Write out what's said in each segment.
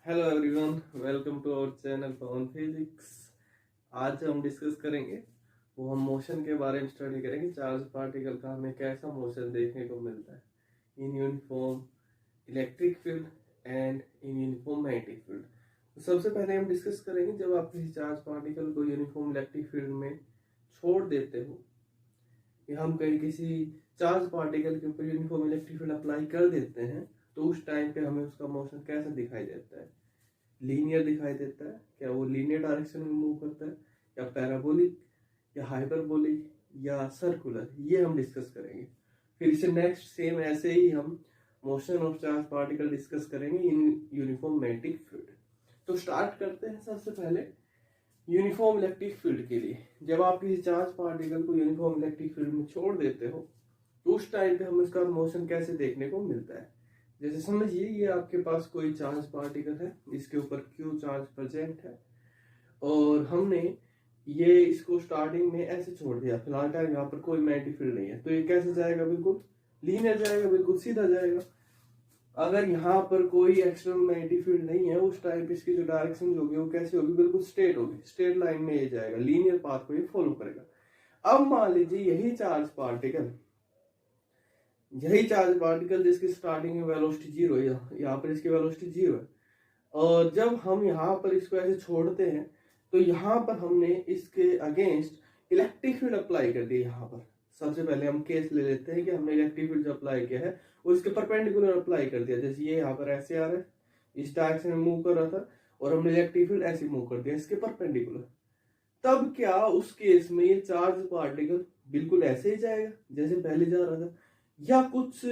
Hello everyone, welcome to our channel Pavan physics. आज हम discuss करेंगे हम मोशन के बारे में स्टडी करेंगे। चार्ज पार्टिकल का हमें कैसा मोशन देखने को मिलता है in uniform electric field and in uniform magnetic field. तो सबसे पहले हम डिस्कस करेंगे, जब आप किसी चार्ज पार्टिकल को यूनिफॉर्म इलेक्ट्रिक फील्ड में छोड़ देते हो या हम कहीं किसी चार्ज पार्टिकल के ऊपर यूनिफॉर्म इलेक्ट्रिक फील्ड अप्लाई कर देते हैं, तो उस टाइम पे हमें उसका मोशन कैसा दिखाई देता है। लीनियर दिखाई देता है, क्या वो लीनियर डायरेक्शन में मूव करता है, या पैराबोलिक या हाइपरबोलिक या सर्कुलर, ये हम डिस्कस करेंगे। फिर इसे नेक्स्ट सेम ऐसे ही हम motion of charge particle discuss करेंगे इन यूनिफॉर्म मैग्नेटिक फील्ड। तो स्टार्ट करते हैं सबसे पहले यूनिफॉर्म इलेक्ट्रिक फील्ड के लिए। जब आप किसी चार्ज पार्टिकल को यूनिफॉर्म इलेक्ट्रिक फील्ड में छोड़ देते हो तो उस टाइम पे हमें उसका मोशन कैसे देखने को मिलता है। जैसे समझिए, ये आपके पास कोई चार्ज पार्टिकल है, इसके ऊपर क्यू चार्ज प्रेजेंट है और हमने ये इसको स्टार्टिंग में ऐसे छोड़ दिया। फिलहाल टाइम यहाँ पर कोई मैग्नेटिक फील्ड नहीं है, तो ये कैसे जाएगा, बिल्कुल लीनियर जाएगा, बिल्कुल सीधा जाएगा। अगर यहाँ पर कोई एक्सटर्नल मैग्नेटिक फील्ड नहीं है, उस टाइम पे इसकी जो डायरेक्शन होगी वो कैसी होगी, बिल्कुल स्ट्रेट होगी, स्ट्रेट लाइन में ये जाएगा, लीनियर पाथ को ये फॉलो करेगा। अब मान लीजिए यही चार्ज पार्टिकल जिसकी स्टार्टिंग में वेलोसिटी जीरो है, यहाँ पर इसकी वेलोसिटी जीरो है, और जब हम यहाँ पर इसको ऐसे छोड़ते हैं तो यहाँ पर हमने इसके अगेंस्ट इलेक्ट्रिक फील्ड अप्लाई कर दी। यहाँ पर सबसे पहले हम केस ले लेते हैं कि हमने इलेक्ट्रिक फील्ड जो अप्लाई किया है वो इसके परपेंडिकुलर अप्लाई कर दिया। जैसे ये यहाँ पर ऐसे आ रहा है, इस डायरेक्शन में मूव कर रहा था और हमने इलेक्ट्रिक फील्ड ऐसे मूव कर दिया इसके परपेंडिकुलर। तब क्या उस केस में ये चार्ज पार्टिकल बिल्कुल ऐसे ही जाएगा जैसे पहले जा रहा था, या कुछ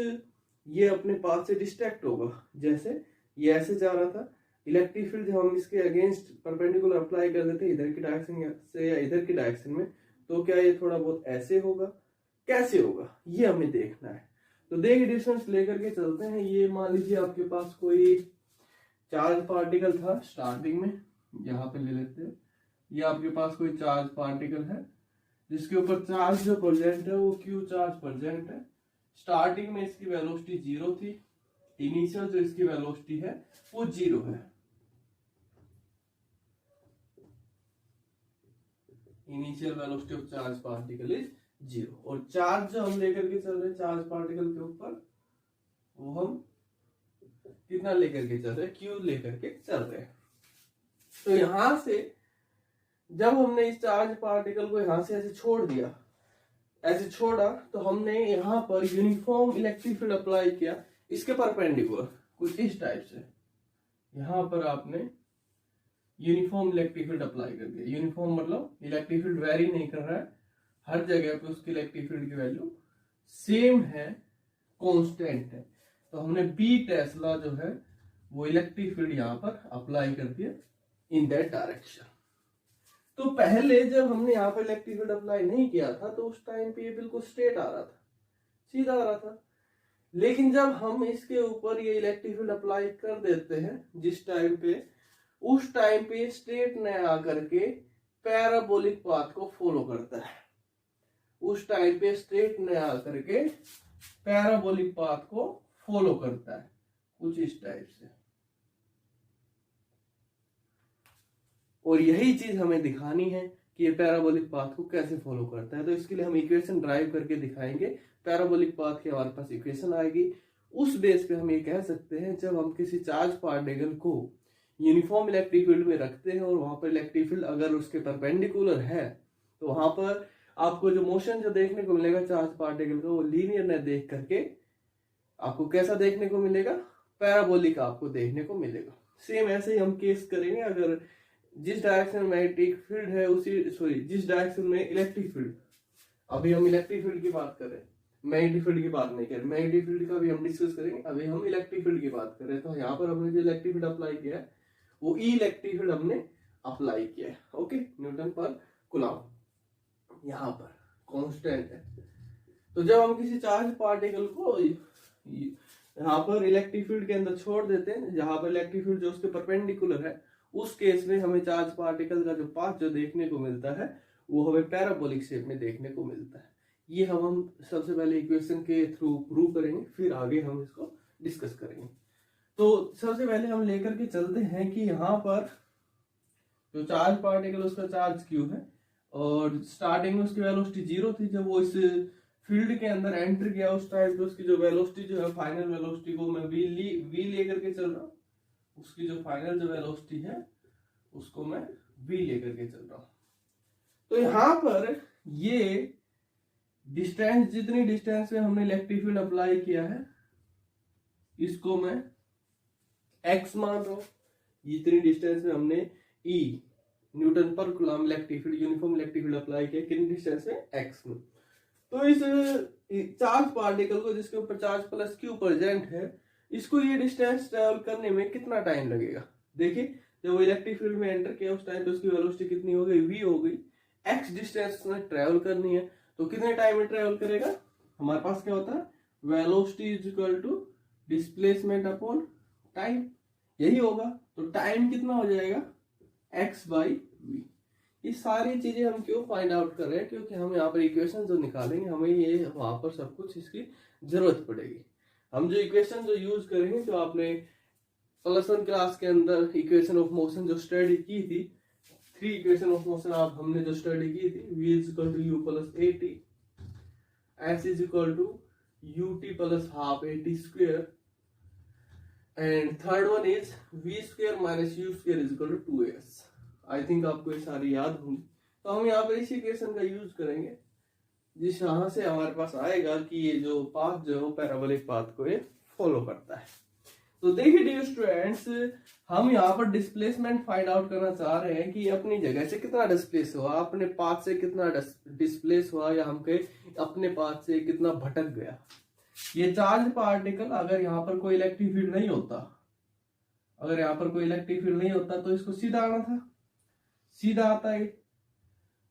ये अपने पास से डिस्ट्रैक्ट होगा। जैसे ये ऐसे जा रहा था, इलेक्ट्रिक फील्ड जब हम इसके अगेंस्ट परपेंडिकुलर अप्लाई कर देते हैं इधर की डायरेक्शन से या इधर की डायरेक्शन में, तो क्या ये थोड़ा बहुत ऐसे होगा, कैसे होगा, ये हमें देखना है। तो देखिए, डिस्टेंस लेकर के चलते हैं। ये मान लीजिए आपके पास कोई चार्ज पार्टिकल था स्टार्टिंग में, यहाँ पे ले लेते हैं। ये आपके पास कोई चार्ज पार्टिकल है जिसके ऊपर चार्ज जो प्रेजेंट है वो क्यू चार्ज प्रेजेंट है। स्टार्टिंग में इसकी वेलोसिटी जीरो थी, इनिशियल जो इसकी वेलोसिटी है वो जीरो है। Initial velocity of charge particle is zero, और चार्ज जो हम लेकर के चल रहे हैं चार्ज पार्टिकल के ऊपर, वो हम कितना लेकर के चल रहे हैं, क्यू लेकर के चल रहे हैं। तो यहां से जब हमने इस चार्ज पार्टिकल को यहां से ऐसे छोड़ दिया, ऐसे छोड़ा, तो हमने यहाँ पर यूनिफॉर्म इलेक्ट्रिक फील्ड अप्लाई किया इसके परपेंडिकुलर, कुछ इस टाइप से। यहाँ पर आपने यूनिफॉर्म इलेक्ट्रिक फील्ड अप्लाई कर दिया। यूनिफॉर्म मतलब इलेक्ट्रिक फील्ड वेरी नहीं कर रहा है, हर जगह पे उसकी इलेक्ट्रिक फील्ड की वैल्यू सेम है, कांस्टेंट है। तो हमने बी टेस्ला जो है वो इलेक्ट्रिक फील्ड यहाँ पर अप्लाई कर दिया इन दैट डायरेक्शन। तो पहले जब हमने यहाँ पर इलेक्ट्रिक फील्ड अप्लाई नहीं किया था तो उस टाइम पे ये बिल्कुल स्ट्रेट आ रहा था, सीधा आ रहा था। लेकिन जब हम इसके ऊपर ये इलेक्ट्रिक फील्ड अप्लाई कर देते हैं जिस टाइम पे, उस टाइम पे स्ट्रेट न आकर के पैराबोलिक पाथ को फॉलो करता है। उस टाइम पे स्ट्रेट न आकर के पैराबोलिक पाथ को फॉलो करता है, कुछ इस टाइप से। और यही चीज हमें दिखानी है कि ये पैराबोलिक पाथ को कैसे फॉलो करता है। तो इसके लिए हम इक्वेशन ड्राइव करके दिखाएंगे। पैराबोलिक पाथ की हमारे पास इक्वेशन आएगी, उस बेस पे हम ये कह सकते हैं, जब हम किसी चार्ज पार्टिकल को यूनिफॉर्म इलेक्ट्रिक फील्ड में रखते हैं और वहां पर इलेक्ट्रिक फील्ड अगर उसके परपेंडिकुलर है, तो वहां पर आपको जो मोशन जो देखने को मिलेगा चार्ज पार्टिकल का, वो लीनियर न देख करके आपको कैसा देखने को मिलेगा, पैराबोलिक आपको देखने को मिलेगा। सेम ऐसे ही हम केस करेंगे, अगर जिस डायरेक्शन में मैग्नेटिक फील्ड है जिस डायरेक्शन में इलेक्ट्रिक फील्ड, अभी हम इलेक्ट्रिक फील्ड की बात कर रहे हैं, मैग्नेटिक फील्ड की बात नहीं कर रहे। मैग्नेटिक फील्ड का भी हम डिस्कस करेंगे, अभी हम इलेक्ट्रिक फील्ड की बात कर रहे हैं। तो यहाँ पर हमने जो इलेक्ट्रिक फील्ड अप्लाई किया है वो ई इलेक्ट्रिक फील्ड हमने अप्लाई किया है, ओके, न्यूटन पर कूलम्ब यहाँ पर कांस्टेंट है। तो जब हम किसी चार्ज पार्टिकल को यहाँ पर इलेक्ट्रिक फील्ड के अंदर छोड़ देते हैं, जहां पर इलेक्ट्रिक फील्ड जो उसके परपेंडिकुलर है, उस केस में हमें चार्ज पार्टिकल का जो पाथ जो देखने को मिलता है वो हमें पैराबोलिक शेप में देखने को मिलता है। ये हम सबसे पहले इक्वेशन के थ्रू प्रूव करेंगे, फिर आगे हम इसको डिस्कस करेंगे। तो सबसे पहले हम लेकर के चलते हैं कि यहाँ पर जो चार्ज पार्टिकल उसका चार्ज क्यू है और स्टार्टिंग में उसकी वेलोसिटी 0 थी। जब वो इस फील्ड के अंदर एंटर किया उस टाइम पे उसकी जो वेलोसिटी जो है फाइनल वेलोसिटी को मैं वी लेकर के चल रहा हूँ, उसकी जो फाइनल जो वेलोसिटी है उसको मैं वी लेकर के चल रहा हूँ। तो यहाँ पर ये डिस्टेंस, जितनी डिस्टेंस में हमने इलेक्ट्रिक फील्ड अप्लाई किया है इसको मैं x मान रहा हूँ। जितनी डिस्टेंस में हमने E न्यूटन पर coulomb electric field, uniform electric field apply किया, कितनी डिस्टेंस में x में। तो इस चार्ज पार्टिकल को जिसके ऊपर चार्ज प्लस क्यू प्रेजेंट है, इसको ये डिस्टेंस ट्रेवल करने में कितना टाइम लगेगा। देखिए जब वो इलेक्ट्रिक फील्ड में एंटर किया उस टाइम पे उसकी वेलोसिटी कितनी हो गई, v हो गई। x डिस्टेंस में ट्रेवल करनी है तो कितने टाइम में ट्रेवल करेगा। हमारे पास क्या होता है, velocity is equal to displacement upon time, यही होगा। तो टाइम कितना हो जाएगा, x बाई वी। ये सारी चीजें हम क्यों फाइंड आउट कर रहे हैं, क्योंकि हम यहाँ पर इक्वेशन जो निकालेंगे हमें ये वहां पर सब कुछ इसकी जरूरत पड़ेगी। हम जो इक्वेशन जो यूज करेंगे, जो आपने +1 क्लास के अंदर इक्वेशन ऑफ मोशन जो स्टडी की थी, 3 इक्वेशन ऑफ मोशन आप हमने जो स्टडी की थी, v is equal to U plus A T, s is equal to U T plus half A T square, and third one is v square minus U square is equal to 2as। I think आपको ये सारी याद होंगी। तो हम यहाँ पर इसी इक्वेशन का यूज करेंगे, जिस यहाँ से हमारे पास आएगा कि ये जो पाथ जो है पैराबोलिक पाथ को ये फॉलो करता है। तो देखिए डियर स्टूडेंट्स, हम यहाँ पर डिस्प्लेसमेंट फाइंड आउट करना चाह रहे हैं कि अपनी जगह से कितना डिस्प्लेस हुआ, अपने पाथ से कितना डिस्प्लेस हुआ, या हम कहे अपने पाथ से कितना भटक गया। ये चार्ज पार्टिकल अगर यहाँ पर कोई इलेक्ट्रिक फील्ड नहीं होता, अगर यहाँ पर कोई इलेक्ट्रिक फील्ड नहीं होता तो इसको सीधा आना था, सीधा आता है।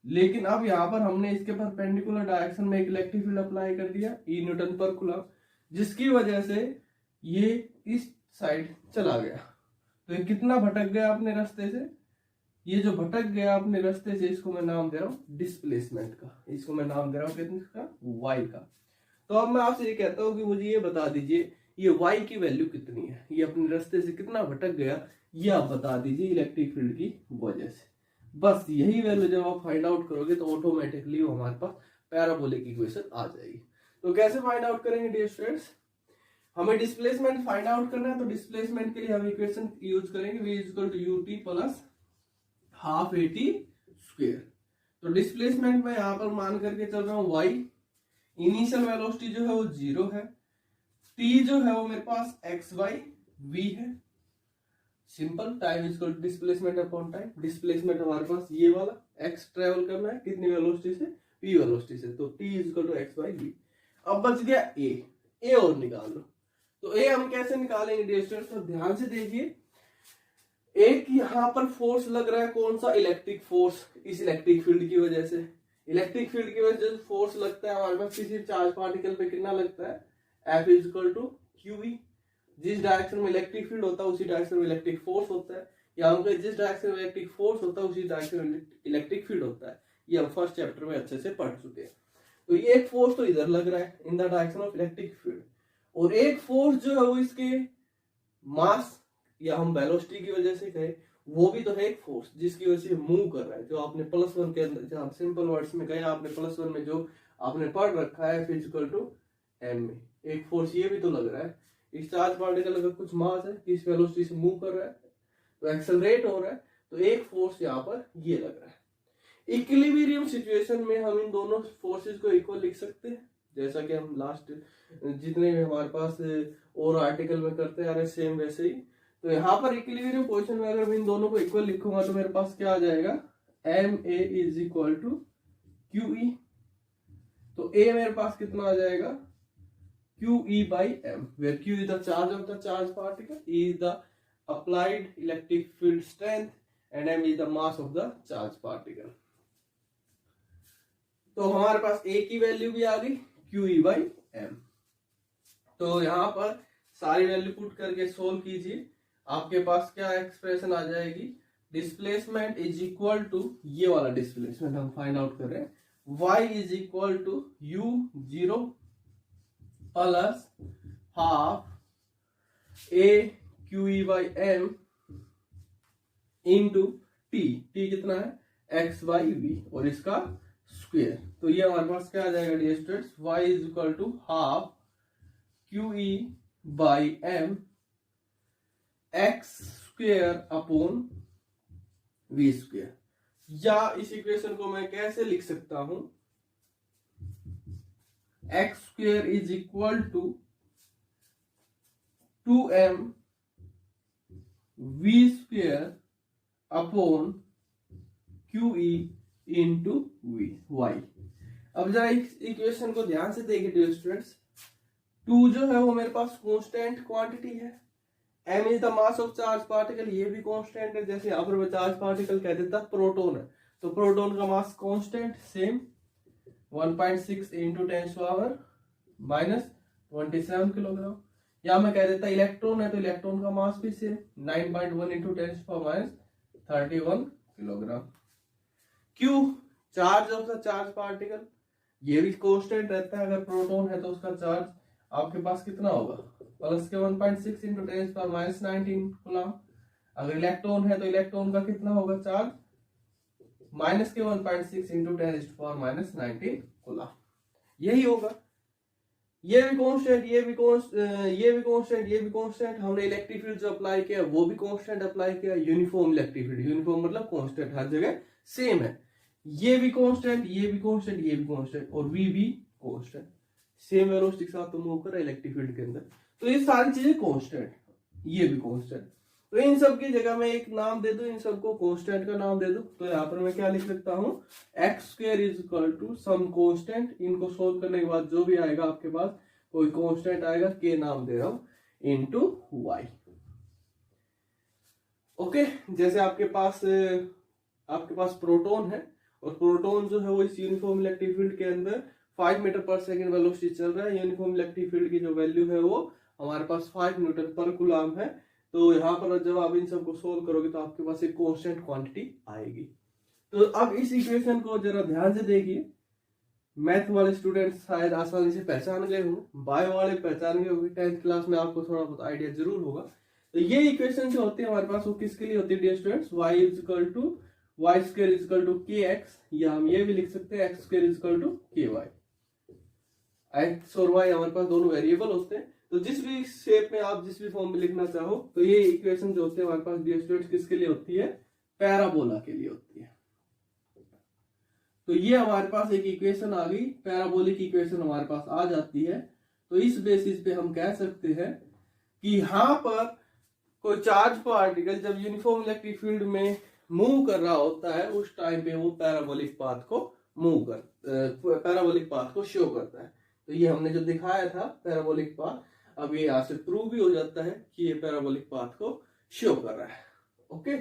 लेकिन अब यहाँ पर हमने इसके परपेंडिकुलर डायरेक्शन में एक इलेक्ट्रिक फील्ड अप्लाई कर दिया E न्यूटन पर कूलम, जिसकी वजह से ये इस साइड चला गया। तो ये कितना भटक गया अपने रास्ते से, ये जो भटक गया अपने रास्ते से इसको मैं नाम दे रहा हूँ डिस्प्लेसमेंट का, इसको मैं नाम दे रहा हूँ कितने का, y का। तो अब मैं आपसे ये कहता हूँ कि मुझे ये बता दीजिए ये y की वैल्यू कितनी है, ये अपने रास्ते से कितना भटक गया, ये आप बता दीजिए इलेक्ट्रिक फील्ड की वजह से। बस यही वैल्यू जब आप फाइंड आउट करोगे तो ऑटोमेटिकली वो हमारे पास पैराबोलिक इक्वेशन आ जाएगी। तो कैसे फाइंड आउट करेंगे डियर स्टूडेंट्स, हमें डिस्प्लेसमेंट फाइंड आउट करना है। तो डिस्प्लेसमेंट के लिए हम इक्वेशन यूज करेंगे v is equal to U T plus half A T square. तो डिस्प्लेसमेंट में यहाँ पर मान करके चल रहा हूँ y, इनिशियल वेलोसिटी जो है वो 0 है, t जो है वो मेरे पास x बाई v है, simple. Time is equal to displacement upon time. Displacement हमारे पास ये वाला x ट्रेवल करना है कितनी वेलोसिटी से, v वेलोसिटी से, तो t is equal to x by v। अब बच गया a और निकाल लो। तो a हम कैसे निकालेंगे डियर स्टूडेंट्स, तो ध्यान से देखिए। एक यहाँ पर फोर्स लग रहा है, कौन सा, इलेक्ट्रिक फोर्स, इस इलेक्ट्रिक फील्ड की वजह से। इलेक्ट्रिक फील्ड की वजह से फोर्स लगता है हमारे पास किसी चार्ज पार्टिकल पे, कितना लगता है, F is equal to QE। जिस डायरेक्शन में इलेक्ट्रिक फील्ड होता है उसी डायरेक्शन में इलेक्ट्रिक फोर्स होता है, या हम जिस डायरेक्शन में इलेक्ट्रिक फोर्स होता है उसी डायरेक्शन में इलेक्ट्रिक फील्ड होता है। ये हम फर्स्ट चैप्टर में अच्छे से पढ़ चुके हैं। तो ये एक फोर्स तो इधर लग रहा है in the direction of electric field, और एक फोर्स जो है वो इसके मास या हम वेलोसिटी की वजह से कहे, वो भी तो है एक फोर्स जिसकी वजह से मूव कर रहा है। जो आपने +1 के अंदर, जहाँ सिंपल वर्ड्स में कहे आपने +1 में जो आपने पढ़ रखा है फिजिकल टू m में, एक फोर्स ये भी तो लग रहा है। इस चार्ज पार्टिकल का कुछ मास है, किस वेलोसिटी से मूव कर रहा है, तो एक्सेलरेट हो रहा है, तो एक फोर्स यहाँ पर ये लग रहा है। इक्विलिब्रियम सिचुएशन में हम इन दोनों फोर्सेस को इक्वल लिख सकते हैं, जैसा कि हम लास्ट जितने भी हमारे पास और आर्टिकल में करते आ रहे सेम वैसे ही। तो यहाँ पर इक्विलिब्रियम पोजीशन में अगर मैं इन दोनों को इक्वल लिखूंगा तो मेरे पास क्या आ जाएगा, ma is equal to QE। तो a मेरे पास कितना आ जाएगा, QE by m, where Q is the charge of the charge particle, E is the applied electric field strength, and m is the mass of the charge particle। तो हमारे पास a की value भी आ गई QE by m। तो यहाँ पर सारी value put करके सोल्व कीजिए, आपके पास क्या एक्सप्रेशन आ जाएगी, डिस्प्लेसमेंट इज इक्वल टू, ये वाला डिस्प्लेसमेंट हम फाइंड आउट कर रहे हैं, y is equal to u0 plus half a q e by m into t, t कितना है एक्स बाई वी और इसका स्क्वायर। तो ये हमारे पास क्या आ जाएगा dear students, y is equal to half q e by m x square upon v square. या इस इक्वेशन को मैं कैसे लिख सकता हूं, x square is equal to 2m v square upon q e into v y. अब जरा इस इक्वेशन को ध्यान से देखिए डियर स्टूडेंट्स, 2 जो है वो मेरे पास कांस्टेंट क्वांटिटी है, m is the mass of charge particle, ये भी कांस्टेंट है। जैसे यहाँ पर मैं चार्ज पार्टिकल कह देता प्रोटॉन है, तो प्रोटॉन का mass constant same 1.6 into 10⁻⁻27 kilogram. या मैं कह देता इलेक्ट्रॉन है, तो इलेक्ट्रॉन का मास भी same 9.1 into 10⁻31 kilogram. Q charge of the charge particle, ये भी कांस्टेंट रहता है। अगर प्रोटॉन है तो उसका चार्ज आपके पास कितना होगा, प्लस के 1.6 इंटू 10⁻19 कूलम। अगर इलेक्ट्रॉन है तो इलेक्ट्रॉन का कितना होगा चार्ज, माइनस के 1.6 इंटू 10⁻19 कूलम। यही होगा। ये भी कांस्टेंट, ये भी कांस्टेंट, ये भी कांस्टेंट। हमने इलेक्ट्रिक फील्ड जो अप्लाई किया वो भी कांस्टेंट अप्लाई किया, यूनिफॉर्म इलेक्ट्रिक फील्ड। यूनिफॉर्म मतलब कांस्टेंट, हर जगह सेम है। ये भी कांस्टेंट, ये भी कांस्टेंट, ये भी कांस्टेंट और वी भी कांस्टेंट। सेम वेलोसिटी के साथ तो मूव कर रहा है इलेक्ट्रिक फील्ड के अंदर, तो ये सारी चीजें कांस्टेंट, ये भी कांस्टेंट। तो इन सब की जगह मैं एक नाम दे दूं, इन सबको कांस्टेंट का नाम दे दूं। तो यहाँ पर मैं क्या लिख सकता हूँ, x square is equal to some constant. इनको सोल्व करने के बाद जो भी आएगा आपके पास, कोई कांस्टेंट आएगा, के नाम दे रहा हूं, इनटू वाई। ओके, जैसे आपके पास प्रोटॉन है और प्रोटॉन जो है वो इस यूनिफॉर्म इलेक्ट्रिक फील्ड के अंदर 5 मीटर पर सेकेंड वेलोसिटी चल रहा है। यूनिफॉर्म इलेक्ट्रिक फील्ड की जो वैल्यू है वो हमारे पास 5 न्यूटन पर कूलम है। तो यहाँ पर जब आप इन सबको सोल्व करोगे तो आपके पास एक कांस्टेंट क्वांटिटी आएगी। तो अब इस इक्वेशन को जरा ध्यान से देखिए। मैथ वाले स्टूडेंट शायद आसानी से पहचान गए होंगे, बायो वाले पहचान गए होंगे, 10th क्लास में आपको थोड़ा बहुत आइडिया जरूर होगा। तो ये इक्वेशन जो होती है हमारे पास, वो किसके लिए होती है dear students, y is equal to y square is equal to k x, या हम ये भी लिख सकते हैं x square is equal to k y. X और वाई हमारे पास दोनों वेरिएबल होते हैं, तो जिस भी शेप में आप जिस भी फॉर्म में लिखना चाहो, तो ये इक्वेशन जो होती है हमारे पास डियर स्टूडेंट्स किसके लिए होती है, पैराबोला के लिए होती है। तो ये हमारे पास एक इक्वेशन आ गई, पैराबोलिक इक्वेशन हमारे पास आ जाती है। तो इस बेसिस पे हम कह सकते हैं कि यहाँ पर कोई चार्ज पार्टिकल जब यूनिफॉर्म इलेक्ट्रिक फील्ड में मूव कर रहा होता है, उस टाइम पे वो पैराबोलिक पाथ को शो करता है। तो ये हमने जो दिखाया था पैराबोलिक पाथ, अब ये यहाँ से प्रूव भी हो जाता है कि ये पैराबोलिक पाथ को शो कर रहा है। ओके,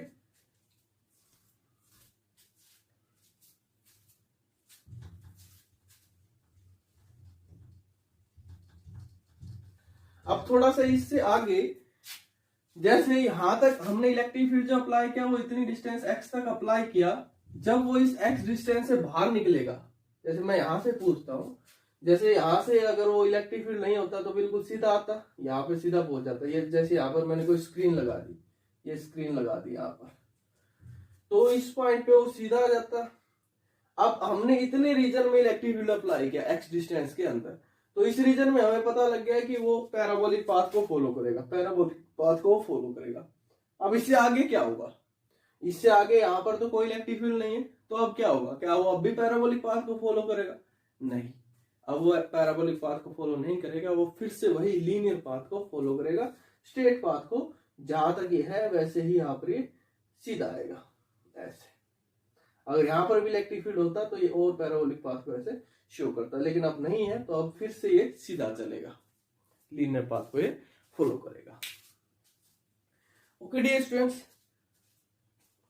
अब थोड़ा सा इससे आगे, जैसे यहां तक हमने इलेक्ट्रिक फील्ड जो अप्लाई किया वो इतनी डिस्टेंस x तक अप्लाई किया। जब वो इस x डिस्टेंस से बाहर निकलेगा, जैसे मैं यहां से पूछता हूं, जैसे यहां से अगर वो इलेक्ट्रिक फील्ड नहीं होता तो बिल्कुल सीधा आता, यहाँ पे सीधा पहुंच जाता। ये जैसे यहाँ पर मैंने कोई स्क्रीन लगा दी, ये स्क्रीन लगा दी यहाँ पर, तो इस पॉइंट पे वो सीधा आ जाता। अब हमने इतने रीजन में इलेक्ट्रिक फील्ड अप्लाई किया x डिस्टेंस के अंदर, तो इस रीजन में हमें पता लग गया कि वो पैराबोलिक पाथ को फॉलो करेगा, पैराबोलिक पाथ को फॉलो करेगा। अब इससे आगे क्या होगा, इससे आगे यहाँ पर तो कोई इलेक्ट्रिक फील्ड नहीं है, तो अब क्या होगा, क्या वो अब भी पैराबोलिक पाथ को फॉलो करेगा? नहीं, अब वो पैराबोलिक पाथ को फॉलो नहीं करेगा, वो फिर से वही लीनियर पाथ को फॉलो करेगा, स्ट्रेट पाथ को। जहां तक ये है वैसे ही यहाँ पर ये सीधा आएगा ऐसे। अगर यहाँ पर भी इलेक्ट्रिक फील्ड होता तो ये और पैराबोलिक पाथ को ऐसे शो करता, लेकिन अब नहीं है, तो अब फिर से ये सीधा चलेगा, लीनियर पाथ को ये फॉलो करेगा। ओके डियर स्टूडेंट्स,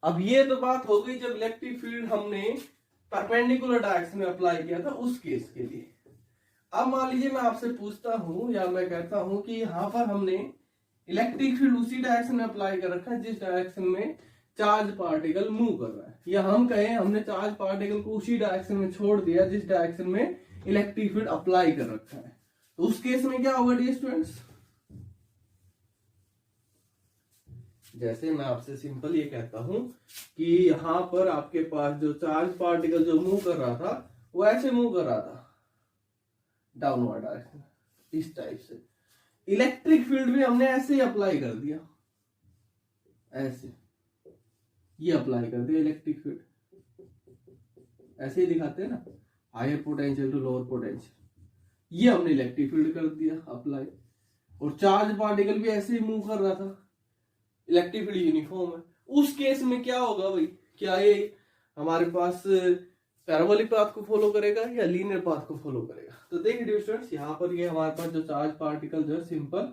अब ये तो बात हो गई जब इलेक्ट्रिक फील्ड हमने परपेंडिकुलर डायरेक्शन में अप्लाई किया था उस केस के लिए। अब मान लीजिए मैं आपसे पूछता हूं, या मैं कहता हूं कि यहां पर हमने इलेक्ट्रिक फील्ड उसी डायरेक्शन में अप्लाई कर रखा है जिस डायरेक्शन में चार्ज पार्टिकल मूव कर रहा है, या हम कहें हमने चार्ज पार्टिकल को उसी डायरेक्शन में छोड़ दिया जिस डायरेक्शन में इलेक्ट्रिक फील्ड अप्लाई कर रखा है। तो उस केस में क्या होगा डियर स्टूडेंट्स, जैसे मैं आपसे सिंपल ये कहता हूं कि यहाँ पर आपके पास जो चार्ज पार्टिकल जो मूव कर रहा था वो ऐसे मूव कर रहा था डाउनवर्ड डायरेक्शन, इस टाइप से। इलेक्ट्रिक फील्ड भी हमने ऐसे ही अप्लाई कर दिया, ऐसे ये अप्लाई कर दिया इलेक्ट्रिक फील्ड, ऐसे ही दिखाते हैं ना, higher potential to lower potential, ये हमने इलेक्ट्रिक फील्ड कर दिया अप्लाई। और चार्ज पार्टिकल भी ऐसे ही मूव कर रहा था, इलेक्ट्रिक फील्ड यूनिफॉर्म है। उस केस में क्या होगा भाई, क्या ये हमारे पास पैराबोलिक पाथ को फॉलो करेगा या लीनियर पाथ को फॉलो करेगा? तो देखिए डियर स्टूडेंट्स, यहाँ पर ये हमारे पास जो चार्ज पार्टिकल जो है सिंपल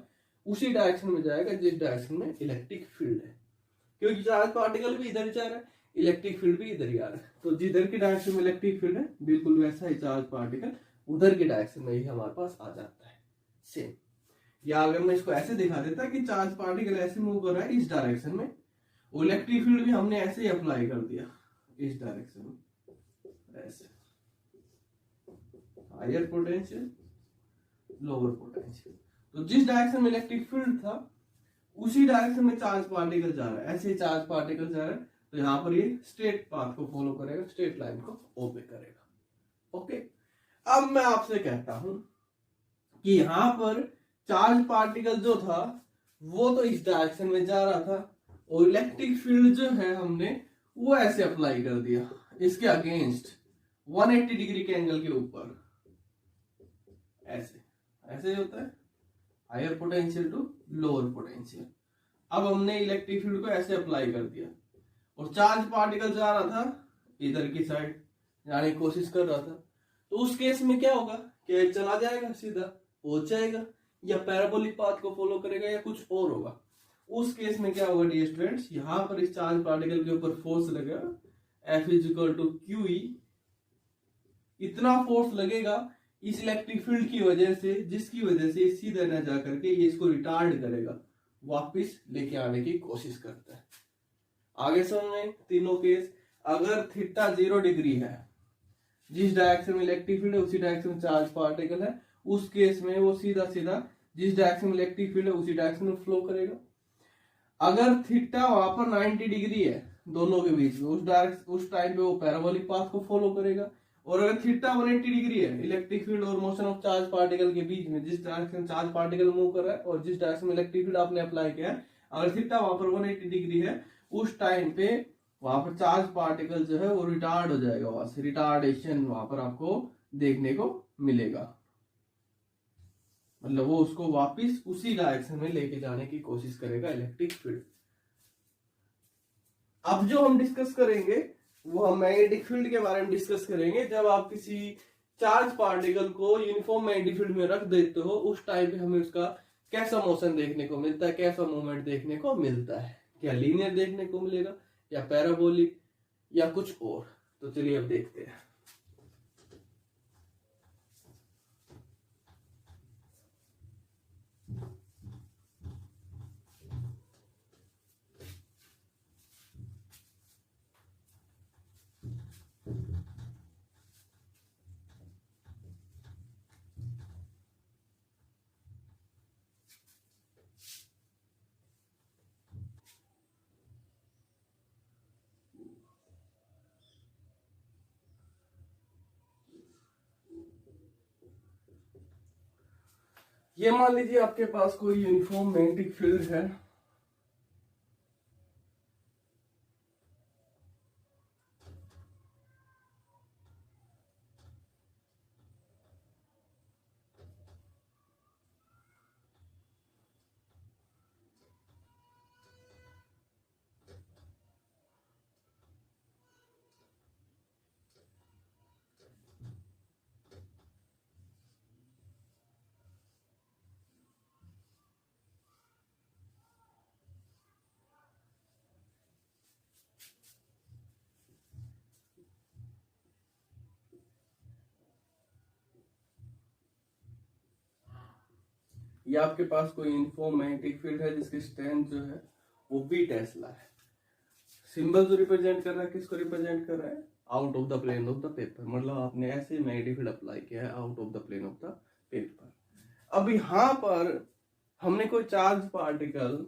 उसी डायरेक्शन में जाएगा जिस डायरेक्शन में इलेक्ट्रिक फील्ड है, क्योंकि चार्ज पार्टिकल भी इधर ही जा रहा है, इलेक्ट्रिक फील्ड भी इधर ही आ रहा है। तो जिधर की डायरेक्शन में इलेक्ट्रिक फील्ड है बिल्कुल वैसा ही चार्ज पार्टिकल उधर की डायरेक्शन में ही हमारे पास आ जाता है सेम। या अगर मैं इसको ऐसे दिखा देता कि चार्ज पार्टिकल ऐसे मूव कर रहा है इस डायरेक्शन में, और इलेक्ट्रिक फील्ड भी हमने ऐसे ही अप्लाई कर दिया इस डायरेक्शन में, ऐसे हायर पोटेंशियल लोअर पोटेंशियल। तो जिस डायरेक्शन में इलेक्ट्रिक फील्ड था उसी डायरेक्शन में चार्ज पार्टिकल जा रहा है, ऐसे ही चार्ज पार्टिकल जा रहा है। तो यहाँ पर ये स्ट्रेट पाथ को फॉलो करेगा, स्ट्रेट लाइन को ओबे करेगा। ओके, अब मैं आपसे कहता हूं कि यहां पर चार्ज पार्टिकल जो था वो तो इस डायरेक्शन में जा रहा था, और इलेक्ट्रिक फील्ड जो है हमने वो ऐसे अप्लाई कर दिया इसके अगेंस्ट 180 डिग्री के एंगल के ऊपर, ऐसे ऐसे होता है higher potential to lower potential. अब हमने इलेक्ट्रिक फील्ड को ऐसे अप्लाई कर दिया, और चार्ज पार्टिकल जा रहा था इधर की साइड जाने की कोशिश कर रहा था। तो उस केस में क्या होगा, क्या चला जाएगा सीधा पहुंच जाएगा, या पैराबोलिक पाथ को फॉलो करेगा, या कुछ और होगा। उस केस में क्या होगा डियर स्टूडेंट्स, यहां पर इस चार्ज पार्टिकल के ऊपर फोर्स लगेगा F = QE। इतना फोर्स लगेगा इस इलेक्ट्रिक फील्ड की वजह से, जिसकी वजह से सीधा न जा करके ये इसको रिटार्ड करेगा, वापस लेके आने की कोशिश करता है। आगे समझें तीनों केस। अगर थीटा 0 डिग्री है, जिस डायरेक्शन में इलेक्ट्रिक फील्ड है उसी डायरेक्शन में चार्ज पार्टिकल है, उस केस में वो सीधा सीधा जिस डायरेक्शन में इलेक्ट्रिक फील्ड है उसी डायरेक्शन में फ्लो करेगा। अगर थीटा वहां पर 90 डिग्री है दोनों के बीच में, उस टाइम पे वो पैराबोलिक पाथ को फॉलो करेगा। और अगर थीटा 180 डिग्री है इलेक्ट्रिक फील्ड और मोशन ऑफ चार्ज पार्टिकल के बीच में, जिस डायरेक्शन चार्ज पार्टिकल मूव कर रहा है और जिस डायरेक्शन में इलेक्ट्रिक फील्ड आपने अप्लाई किया है, अगर थीटा वहां पर 180 डिग्री है, उस टाइम पे वहां पर चार्ज पार्टिकल जो है वो रिटार्ड हो जाएगा, वहां से रिटार्डेशन वहां पर आपको देखने को मिलेगा। मतलब वो उसको वापस उसी डायरेक्शन में लेके जाने की कोशिश करेगा इलेक्ट्रिक फील्ड। अब जो हम डिस्कस करेंगे वो हम मैग्नेटिक फील्ड के बारे में डिस्कस करेंगे। जब आप किसी चार्ज पार्टिकल को यूनिफॉर्म मैग्नेटिक फील्ड में रख देते हो, उस टाइम पे हमें उसका कैसा मोशन देखने को मिलता है, कैसा मूवमेंट देखने को मिलता है, क्या लीनियर देखने को मिलेगा या पैराबोलिक या कुछ और। तो चलिए अब देखते हैं। ये मान लीजिए आपके पास कोई यूनिफॉर्म मैग्नेटिक फील्ड है, या आपके पास कोई यूनिफॉर्म मैग्नेटिक फील्ड है जिसकी स्ट्रेंथ जो है वो बी टेस्ला है। सिंबल जो रिप्रेजेंट कर रहा है किसको रिप्रेजेंट कर रहा है, out of the plane of the paper. मतलब आपने ऐसे मैग्नेटिक फील्ड अप्लाई किया है out of the plane of the paper. अब यहां पर हमने कोई चार्ज पार्टिकल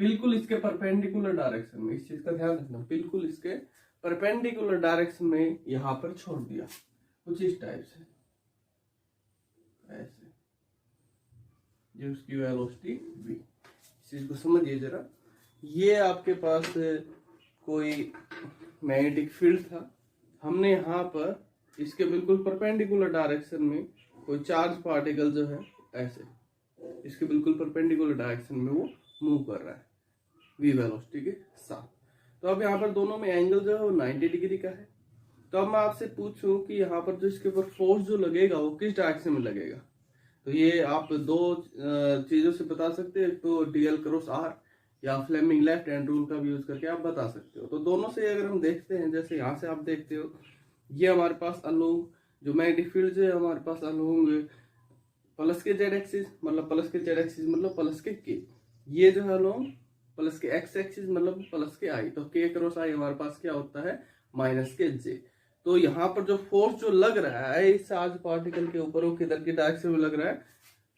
बिल्कुल इसके परपेंडिकुलर डायरेक्शन में, इस चीज का ध्यान रखना, बिल्कुल इसके परपेंडिकुलर डायरेक्शन में यहाँ पर छोड़ दिया कुछ इस टाइप से, ऐसे, ये उसकी वेलोसिटी v। इस चीज को समझिए जरा। ये आपके पास कोई मैग्नेटिक फील्ड था, हमने यहाँ पर इसके बिल्कुल परपेंडिकुलर डायरेक्शन में कोई चार्ज पार्टिकल जो है ऐसे इसके बिल्कुल परपेंडिकुलर डायरेक्शन में वो मूव कर रहा है v वेलोसिटी के साथ। तो अब यहाँ पर दोनों में एंगल जो है वो 90 डिग्री का है। तो अब मैं आपसे पूछूं कि यहाँ पर जो इसके ऊपर फोर्स जो लगेगा वो किस डायरेक्शन में लगेगा, तो ये आप दो चीजों से बता सकते हैं, तो डीएल क्रॉस आर या फ्लेमिंग लेफ्ट हैंड रूल का भी यूज करके आप बता सकते हो। तो दोनों से अगर हम देखते हैं, जैसे यहाँ से आप देखते हो ये हमारे पास अलोंग जो मैग्नेटिक फील्ड जो है हमारे पास अलोंग प्लस के जेड एक्सिस, मतलब प्लस के जेड एक्सिस मतलब प्लस के, ये जो है अलोंग प्लस के एक्स एक्सिस मतलब प्लस के आई, तो के क्रॉस आई हमारे पास क्या होता है माइनस के जे। तो यहाँ पर जो फोर्स जो लग रहा है इस चार्ज पार्टिकल के ऊपर वो किधर की डायरेक्शन में लग रहा है,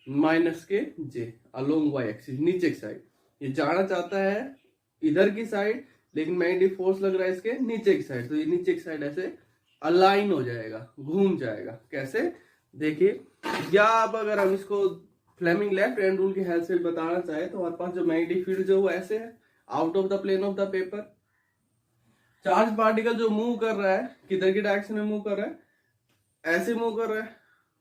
माइनस के जे अलोंग वाई एक्सिस, नीचे की साइड। ये जाना चाहता है इधर की साइड, लेकिन मैग्नेटिक फोर्स लग रहा है इसके नीचे की साइड, तो ये नीचे की साइड ऐसे अलाइन हो जाएगा, घूम जाएगा। कैसे देखिए, या अब अगर हम इसको फ्लेमिंग लेफ्ट हैंड रूल की हेल्प से बताना चाहे तो हमारे पास जो मैग्नेटिक फील्ड जो वो ऐसे है out of the plane of the paper. Charge particle जो मूव कर रहा है किधर की डायरेक्शन में मूव कर रहा है, ऐसे मूव कर रहा है,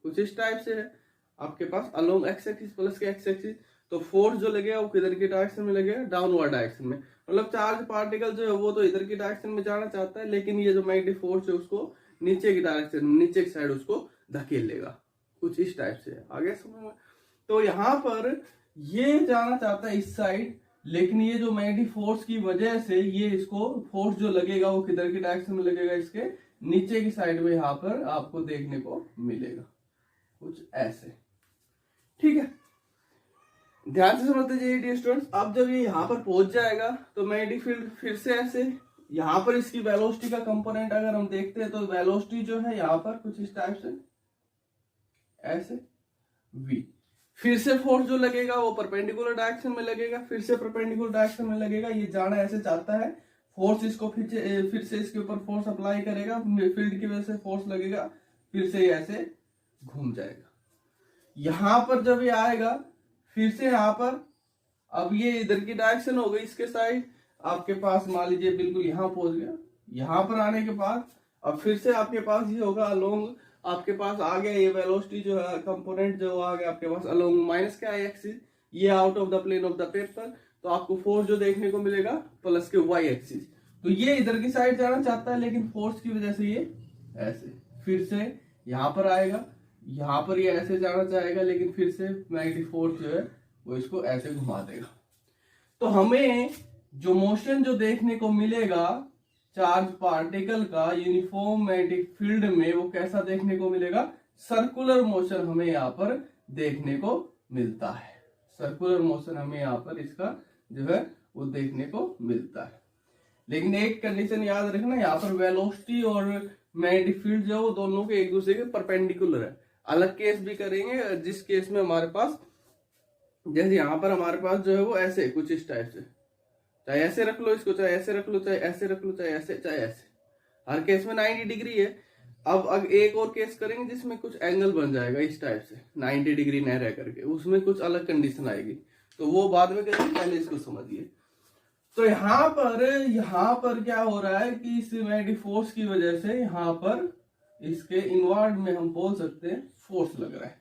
कुछ इस टाइप से है आपके पास अलोंग एक्स एक्सिस प्लस के एक्स एक्सिस। तो फोर्स जो लगेगा वो किधर की डायरेक्शन में लगेगा, डाउनवर्ड डायरेक्शन में। मतलब चार्ज पार्टिकल जो है वो तो इधर की डायरेक्शन में जाना चाहता है, लेकिन ये जो मैग्नेटिक फोर्स है उसको नीचे की डायरेक्शन में, नीचे की साइड उसको धकेल लेगा, कुछ इस टाइप से। आगे समझ में? तो यहाँ पर ये जाना चाहता है इस साइड, लेकिन ये जो मैग्नेटिक फोर्स की वजह से ये इसको फोर्स जो लगेगा वो किधर की डायरेक्शन में लगेगा, इसके नीचे की साइड में यहाँ पर आपको देखने को मिलेगा, कुछ ऐसे। ठीक है, ध्यान से समझते जाइए डियर स्टूडेंट्स। अब जब ये यहाँ पर पहुंच जाएगा तो मैग्नेटिक फील्ड फिर से ऐसे, यहाँ पर इसकी वेलोसिटी का कंपोनेंट अगर हम देखते हैं तो वेलोसिटी जो है यहाँ पर कुछ इस टाइप से ऐसे v। फिर से फोर्स जो लगेगा वो परपेंडिकुलर डायरेक्शन में लगेगा, फिर से परपेंडिकुलर डायरेक्शन में लगेगा। ये जाना ऐसे चाहता है, फोर्स इसको फिर से इसके ऊपर फोर्स अप्लाई करेगा, फील्ड की वजह से फोर्स लगेगा, फिर से ये ऐसे घूम जाएगा। यहां पर जब ये आएगा फिर से यहाँ पर, अब ये इधर की डायरेक्शन हो गई इसके साइड, आपके पास मान लीजिए बिल्कुल यहाँ पहुंच गया। यहाँ पर आने के बाद अब फिर से आपके पास ये होगा अलोंग, आपके पास आ गया ये वेलोसिटी जो है कंपोनेंट जो आ गया आपके पास अलोंग माइनस के आई एक्सिस, ये out of the plane of the paper. तो आपको फोर्स जो देखने को मिलेगा प्लस के वाई एक्सिस। तो ये इधर की साइड जाना चाहता है, लेकिन फोर्स की वजह से ये ऐसे फिर से यहाँ पर आएगा, यहाँ पर ये ऐसे जाना चाहेगा, लेकिन फिर से मैग्नेटिक फोर्स जो है वो इसको ऐसे घुमा देगा। तो हमें जो मोशन जो देखने को मिलेगा चार्ज पार्टिकल का यूनिफॉर्म मैग्नेटिक फील्ड में, वो कैसा देखने को मिलेगा, सर्कुलर मोशन हमें यहाँ पर देखने को मिलता है। सर्कुलर मोशन हमें यहाँ पर इसका जो है वो देखने को मिलता है। लेकिन एक कंडीशन याद रखना, यहाँ पर वेलोसिटी और मैग्नेटिक फील्ड जो है वो दोनों के एक दूसरे के परपेंडिकुलर है। अलग केस भी करेंगे जिस केस में हमारे पास, जैसे यहाँ पर हमारे पास जो है वो ऐसे कुछ इस टाइप से, चाहे ऐसे रख लो इसको, चाहे ऐसे रख लो, चाहे ऐसे रख लो, चाहे ऐसे चाहे ऐसे, हर केस में 90 डिग्री है। अब एक और केस करेंगे जिसमें कुछ एंगल बन जाएगा इस टाइप से 90 डिग्री न रह करके, उसमें कुछ अलग कंडीशन आएगी, तो वो बाद में करेंगे, पहले इसको समझिए। तो यहाँ पर क्या हो रहा है कि इस मैग्नेटिक फोर्स की वजह से यहाँ पर इसके इनवर्ड में हम बोल सकते हैं फोर्स लग रहा है,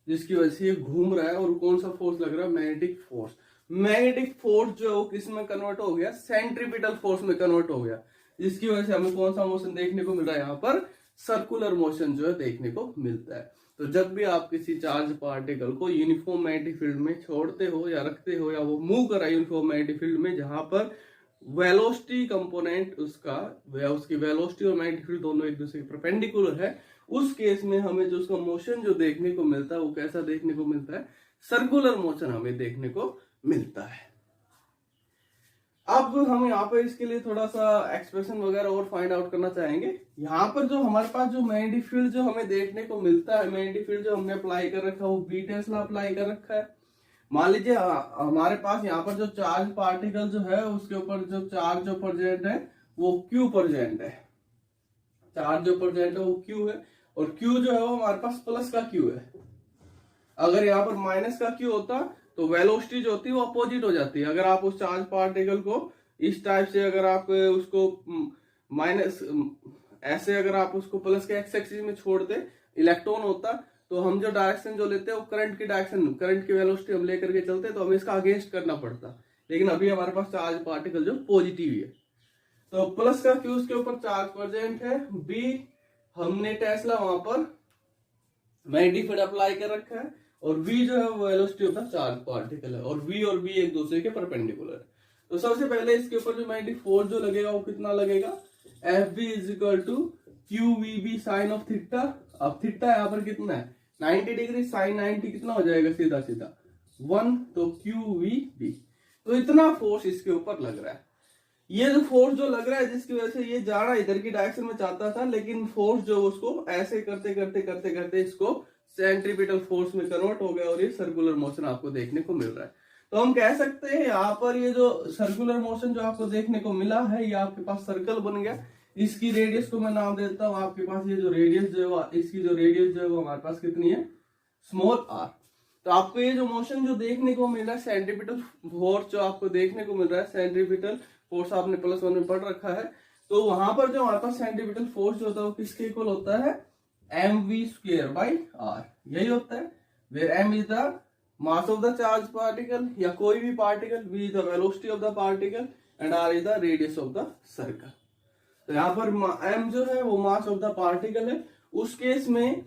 जिसकी वजह से ये घूम रहा है। और कौन सा फोर्स लग रहा है, मैग्नेटिक फोर्स। मैग्नेटिक फोर्स जो किस में कन्वर्ट हो गया, सेंट्रीपिटल फोर्स में कन्वर्ट हो गया, जिसकी वजह से हमें कौन सा मोशन देखने को मिल रहा है, यहाँ पर सर्कुलर मोशन जो है देखने को मिलता है। तो जब भी आप किसी चार्ज पार्टिकल को यूनिफॉर्म मैग्नेटिक फील्ड में छोड़ते हो या रखते हो, या वो मूव कर रहा है यूनिफॉर्म मैग्नेटिक फील्ड में, जहां पर वेलोसिटी कंपोनेंट उसका उसकी वेलोसिटी और मैग्नेटिक फील्ड दोनों एक दूसरे के परपेंडिकुलर है, उस केस में हमें जो उसका मोशन जो देखने को मिलता है वो कैसा देखने को मिलता है, सर्कुलर मोशन हमें देखने को मिलता है। अब हम यहाँ पर इसके लिए थोड़ा सा एक्सप्रेशन वगैरह और फाइंड आउट करना चाहेंगे। यहाँ पर जो हमारे पास जो मैग्नेटिक फील्ड जो हमें देखने को मिलता है, मैग्नेटिक फील्ड जो हमने अप्लाई कर रखा है वो बी टेस्ला अप्लाई कर रखा है। मान लीजिए हमारे पास यहाँ पर जो चार्ज पार्टिकल जो है उसके ऊपर जो चार्ज जो प्रेजेंट है वो क्यू प्रेजेंट है, चार्ज जो प्रेजेंट है वो क्यू है, और क्यू जो है वो हमारे पास प्लस का क्यू है। अगर यहाँ पर माइनस का क्यू होता तो वेलोसिटी जो होती है वो अपोजिट हो जाती है। अगर आप उस चार्ज पार्टिकल को इस टाइप से अगर आप उसको माइनस ऐसे अगर आप उसको प्लस के एक्स एक्सिस में छोड़ते, इलेक्ट्रॉन होता, तो हम जो डायरेक्शन जो लेते हैं वो करंट की डायरेक्शन, करंट की वेलोसिटी हम लेकर के चलते तो हमें इसका अगेंस्ट करना पड़ता। लेकिन अभी हमारे पास चार्ज पार्टिकल जो पॉजिटिव है, तो प्लस का क्यू उसके ऊपर चार्ज प्रेजेंट है, बी हमने टेस्ला वहां पर मैग्नेटिक फील्ड अप्लाई कर रखा है, और v जो है वो velocity of the charge particle है, और v और b एक दूसरे के परपेंडिकुलर है। तो सबसे पहले इसके ऊपर जो मैग्नेटिक फोर्स जो लगेगा वो कितना लगेगा, Fb is equal to QVB sine of theta. अब थीटा यहाँ पर कितना है 90 डिग्री, साइन 90 कितना हो जाएगा सीधा सीधा 1, तो QVB। तो इतना फोर्स इसके ऊपर लग रहा है। ये जो फोर्स जो लग रहा है जिसकी वजह से ये जाना इधर की डायरेक्शन में चाहता था, लेकिन फोर्स जो उसको ऐसे करते करते करते करते इसको सेंट्रीपिटल फोर्स में कन्वर्ट हो गया और ये सर्कुलर मोशन आपको देखने को मिल रहा है। तो हम कह सकते हैं यहाँ पर ये जो सर्कुलर मोशन जो आपको देखने को मिला है, ये आपके पास सर्कल बन गया। इसकी रेडियस को मैं नाम देता हूँ आपके पास, ये जो रेडियस जो है इसकी जो रेडियस जो है वो हमारे पास कितनी है, स्मॉल r। तो आपको ये जो मोशन जो देखने को मिल रहा है, सेंट्रीपिटल फोर्स जो आपको देखने को मिल रहा है, सेंट्रीपिटल फोर्स आपने +1 में पढ़ रखा है, तो वहां पर जो हमारे पास सेंट्रीपिटल फोर्स जो होता है वो किसके इक्वल होता है, mv²/r। यही होता है, where m is the mass of the charge particle या कोई भी particle, v is the velocity of the particle and r is the radius of the circle. तो यहाँ पर m जो है वो मास ऑफ द पार्टिकल है, उस केस में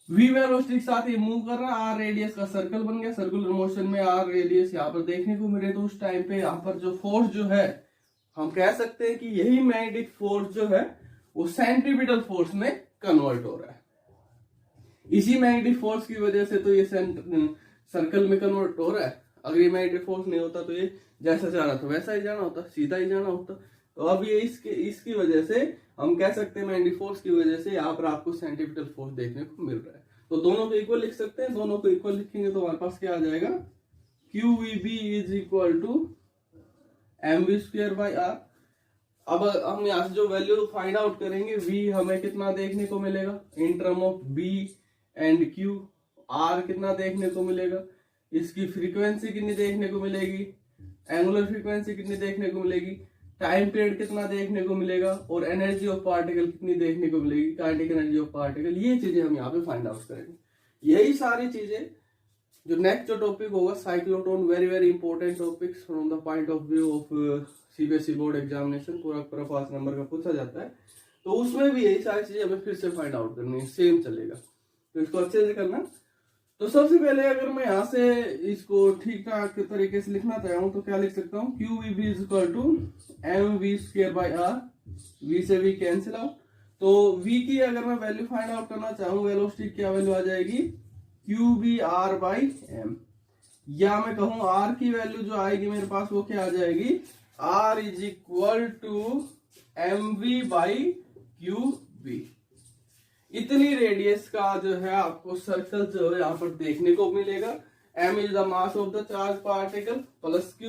v वेलोसिटी के साथ ये मूव कर रहा है, r रेडियस का सर्कल बन गया, सर्कुलर मोशन में r रेडियस यहाँ पर देखने को मिले। तो उस टाइम पे यहाँ पर जो फोर्स जो है हम कह सकते हैं कि यही मैग्नेटिक फोर्स जो है वो सेंट्रीपिटल फोर्स में कन्वर्ट हो रहा है। इसी मैग्नेटिक फोर्स की वजह से तो ये सर्कल में कन्वर्ट हो रहा है। अगर ये मैग्नेटिक फोर्स नहीं होता तो ये जैसा जाना था वैसा ही जाना होता, सीधा ही जाना होता। तो अब ये इसकी वजह से हम कह सकते हैं मैग्नेटिक फोर्स की वजह से यहाँ पर आपको सेंट्रीपिटल फोर्स देखने को मिल रहा है। तो दोनों को इक्वल लिख सकते हैं, दोनों को इक्वल लिखेंगे तो हमारे पास क्या आ जाएगा, QVB is equal to mv²/r। अब हम यहाँ से जो वैल्यू फाइंड आउट करेंगे, v हमें कितना देखने को मिलेगा इन term of b and q, r कितना देखने को मिलेगा, इसकी फ्रीक्वेंसी कितनी देखने को मिलेगी, एंगुलर फ्रीक्वेंसी कितनी देखने को मिलेगी, टाइम पीरियड कितना देखने को मिलेगा, और एनर्जी ऑफ पार्टिकल कितनी देखने को मिलेगी, काइनेटिक एनर्जी ऑफ पार्टिकल। ये चीजें हम यहाँ पे फाइंड आउट करेंगे। यही सारी चीजें जो नेक्स्ट जो टॉपिक होगा cyclotron, very very important topics from the point of view of CBSE board examination, पूरा पूरा 5 नंबर का पूछा जाता है। तो उसमें भी यही सारी चीजें हमें फिर से फाइंड आउट करनी है, सेम चलेगा, तो इसको अच्छे से करना। तो सबसे पहले अगर मैं यहाँ से इसको ठीक ठाक तरीके से लिखना चाहूँ तो क्या लिख सकता हूँ, QVB is equal to mv²/r, v से v कैंसिल आउट। तो v की अगर मैं वैल्यू फाइंड आउट करना चाहूँ, वेलोसिटी क्या वैल्यू आ जाएगी, QVR/m, या मैं कहूँ r की वैल्यू जो आएगी मेरे पास वो क्या आ जाएगी, r is equal to mv/qb। इतनी रेडियस का जो है आपको सर्कल जो है यहाँ पर देखने को मिलेगा। m is the mass of the charge particle plus q,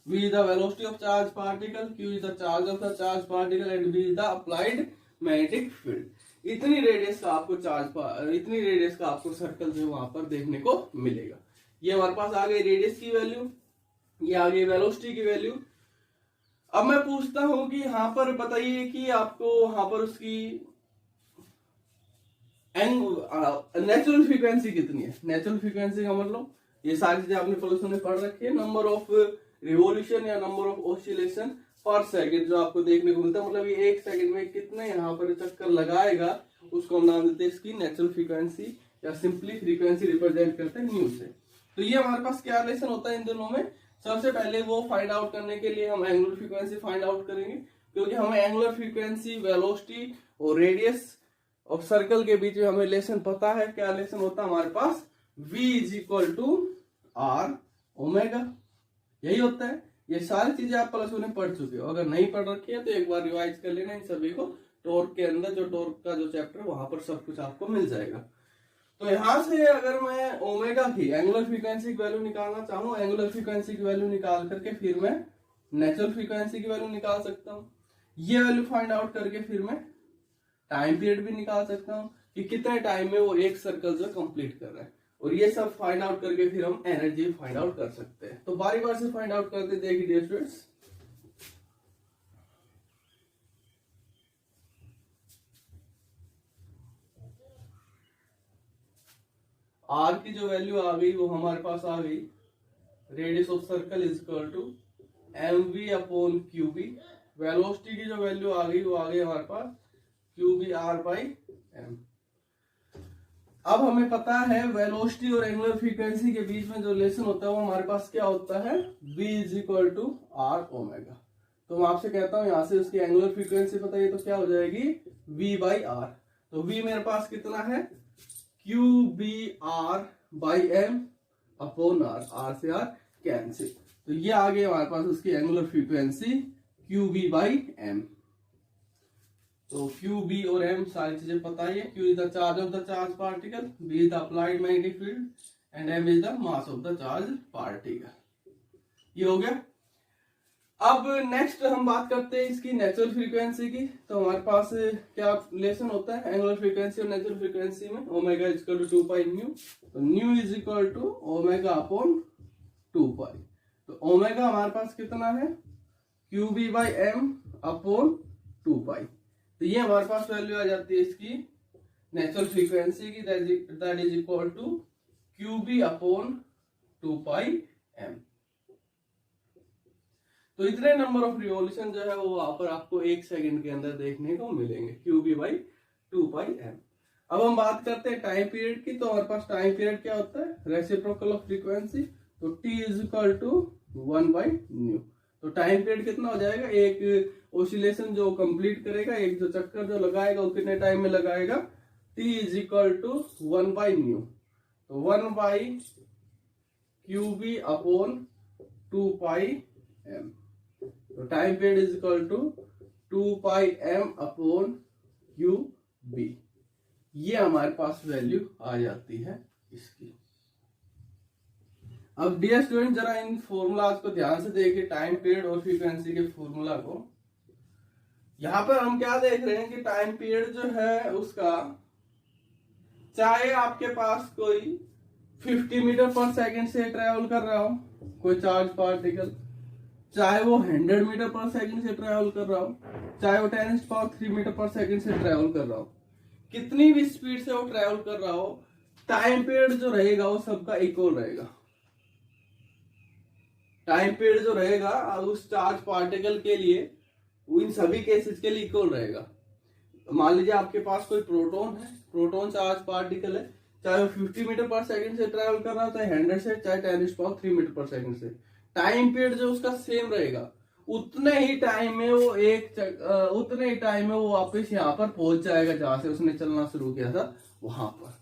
v is the velocity of charge particle, q is the charge of the charge particle and v is the applied magnetic field. इतनी radius का आपको इतनी radius का आपको circle जो है वहां पर देखने को मिलेगा। ये हमारे पास आ गई रेडियस की वैल्यू, ये आ गई वेलोसिटी की वैल्यू। अब मैं पूछता हूं कि यहाँ पर बताइए कि आपको वहां पर उसकी नेचुरल फ्रीक्वेंसी कितनी है। नेचुरल फ्रीक्वेंसी का मतलब ये सारी चीजें आपने +1 में पढ़ रखी है, नंबर ऑफ रिवॉल्यूशन या नंबर ऑफ ऑसिलेशन पर सेकंड जो आपको देखने को मिलता है, मतलब ये 1 सेकंड में कितने यहाँ पर चक्कर लगाएगा, उसको हम नाम देते हैं इसकी नेचुरल फ्रीक्वेंसी, या सिंपली फ्रीक्वेंसी रिप्रेजेंट करते हैं न्यू से। तो ये हमारे पास क्या रिलेशन होता है इन दोनों में। सबसे पहले वो फाइंड आउट करने के लिए हम एंगुलर फ्रीक्वेंसी फाइंड आउट करेंगे, क्योंकि हमें एंगुलर फ्रीक्वेंसी, वेलोसिटी और रेडियस ऑफ सर्कल के बीच में हमें रिलेशन पता है। क्या रिलेशन होता है हमारे पास, v is equal to r omega, यही होता है। ये सारी चीजें आप +1 में पढ़ चुके हो, अगर नहीं पढ़ रखी है तो एक बार रिवाइज कर लेना इन सभी को। टॉर्क के अंदर जो टॉर्क का जो चैप्टर वहां पर सब कुछ आपको मिल जाएगा। तो यहां से अगर मैं ओमेगा की एंगुलर फ्रीक्वेंसी की वैल्यू निकालना चाहूँ, एंगुलर फ्रीक्वेंसी की वैल्यू निकाल करके फिर मैं नेचुरल फ्रीक्वेंसी की वैल्यू निकाल सकता हूँ। ये वैल्यू फाइंड आउट करके फिर मैं टाइम पीरियड भी निकाल सकता हूँ कि कितने टाइम में वो एक सर्कल जो कंप्लीट कर रहा है, और ये सब फाइंड आउट करके फिर हम एनर्जी फाइंड आउट कर सकते हैं। तो बारी बार से फाइंड आउट करते देखिए डियर स्टूडेंट्स। आर की जो वैल्यू आ गई वो हमारे पास आ गई, radius of circle is equal to m v upon Q B. Velocity की जो वैल्यू आ गई वो आ गई हमारे पास q B r by m. अब हमें पता है वेलोसिटी और एंगुलर फ्रीक्वेंसी के बीच में जो रिलेशन होता है वो हमारे पास क्या होता है, v is equal to r omega. तो मैं आपसे कहता हूं यहां से उसकी एंगुलर फ्रीक्वेंसी पता है तो क्या हो जाएगी v बाई आर। तो v मेरे पास कितना है, q B r by m upon r, r से आर कैंसिल। तो ये आ गई हमारे पास उसकी angular frequency q B by m. तो क्यू बी और एम सारी चीजें पता ही है। Q is the charge of the charge particle, b is the applied magnetic field and m is the mass of the charge particle. ये हो गया। अब नेक्स्ट हम बात करते हैं इसकी नेचुरल फ्रीक्वेंसी की। तो हमारे पास क्या रिलेशन होता है एंगुलर फ्रीक्वेंसी और नेचुरल फ्रीक्वेंसी में, omega is equal to 2 pi nu. तो nu is equal to omega upon 2 pi. तो ओमेगा हमारे पास कितना है, q B by m upon 2 pi. तो ये हमारे पास वैल्यू आ जाती है इसकी नेचुरल फ्रीक्वेंसी की, that is equal to q B upon 2 pi M. तो इतने नंबर ऑफ रिवॉल्यूशन जो है वो वहां पर आपको 1 सेकंड के अंदर देखने को मिलेंगे, q B by 2 pi m. अब हम बात करते हैं टाइम पीरियड की। तो हमारे पास टाइम पीरियड क्या होता है, रेसिप्रोकल ऑफ फ्रीक्वेंसी। तो t is equal to 1 by nu. तो टाइम पीरियड कितना हो जाएगा, एक ऑसिलेशन जो कंप्लीट करेगा, एक जो चक्कर जो लगाएगा वो कितने टाइम में लगाएगा, T is equal to 1 by nu. तो 1 by Q B upon 2 pi M. तो time period is equal to 2 pi M upon Q B. ये हमारे पास वैल्यू आ जाती है इसकी। अब डियर स्टूडेंट जरा इन फॉर्मूलाज को ध्यान से देखिए, टाइम पीरियड और फ्रीक्वेंसी के फॉर्मूला को। यहां पर हम क्या देख रहे हैं कि टाइम पीरियड जो है उसका, चाहे आपके पास कोई 50 मीटर पर सेकंड से ट्रेवल कर रहा हो कोई चार्ज पार्टिकल, चाहे वो 100 मीटर पर सेकंड से ट्रेवल कर रहा हो, चाहे वो 10⁻³ मीटर पर सेकंड से ट्रेवल कर रहा हो, कितनी भी स्पीड से वो ट्रेवल कर रहा हो, टाइम पीरियड जो रहेगा वो सबका इक्वल रहेगा। टाइम पीरियड जो रहेगा उस चार्ज पार्टिकल के लिए, इन सभी केसेस के लिए इक्वल रहेगा। मान लीजिए आपके पास कोई प्रोटॉन है, प्रोटॉन चार्ज पार्टिकल है, चाहे वो 50 मीटर पर सेकंड से ट्रेवल कर रहा हो, चाहे 100 से, चाहे 10⁻³ मीटर पर सेकंड से, टाइम पीरियड जो उसका सेम रहेगा। उतने ही टाइम में वो वापस यहाँ पर पहुंच जाएगा जहां से उसने चलना शुरू किया था वहां पर।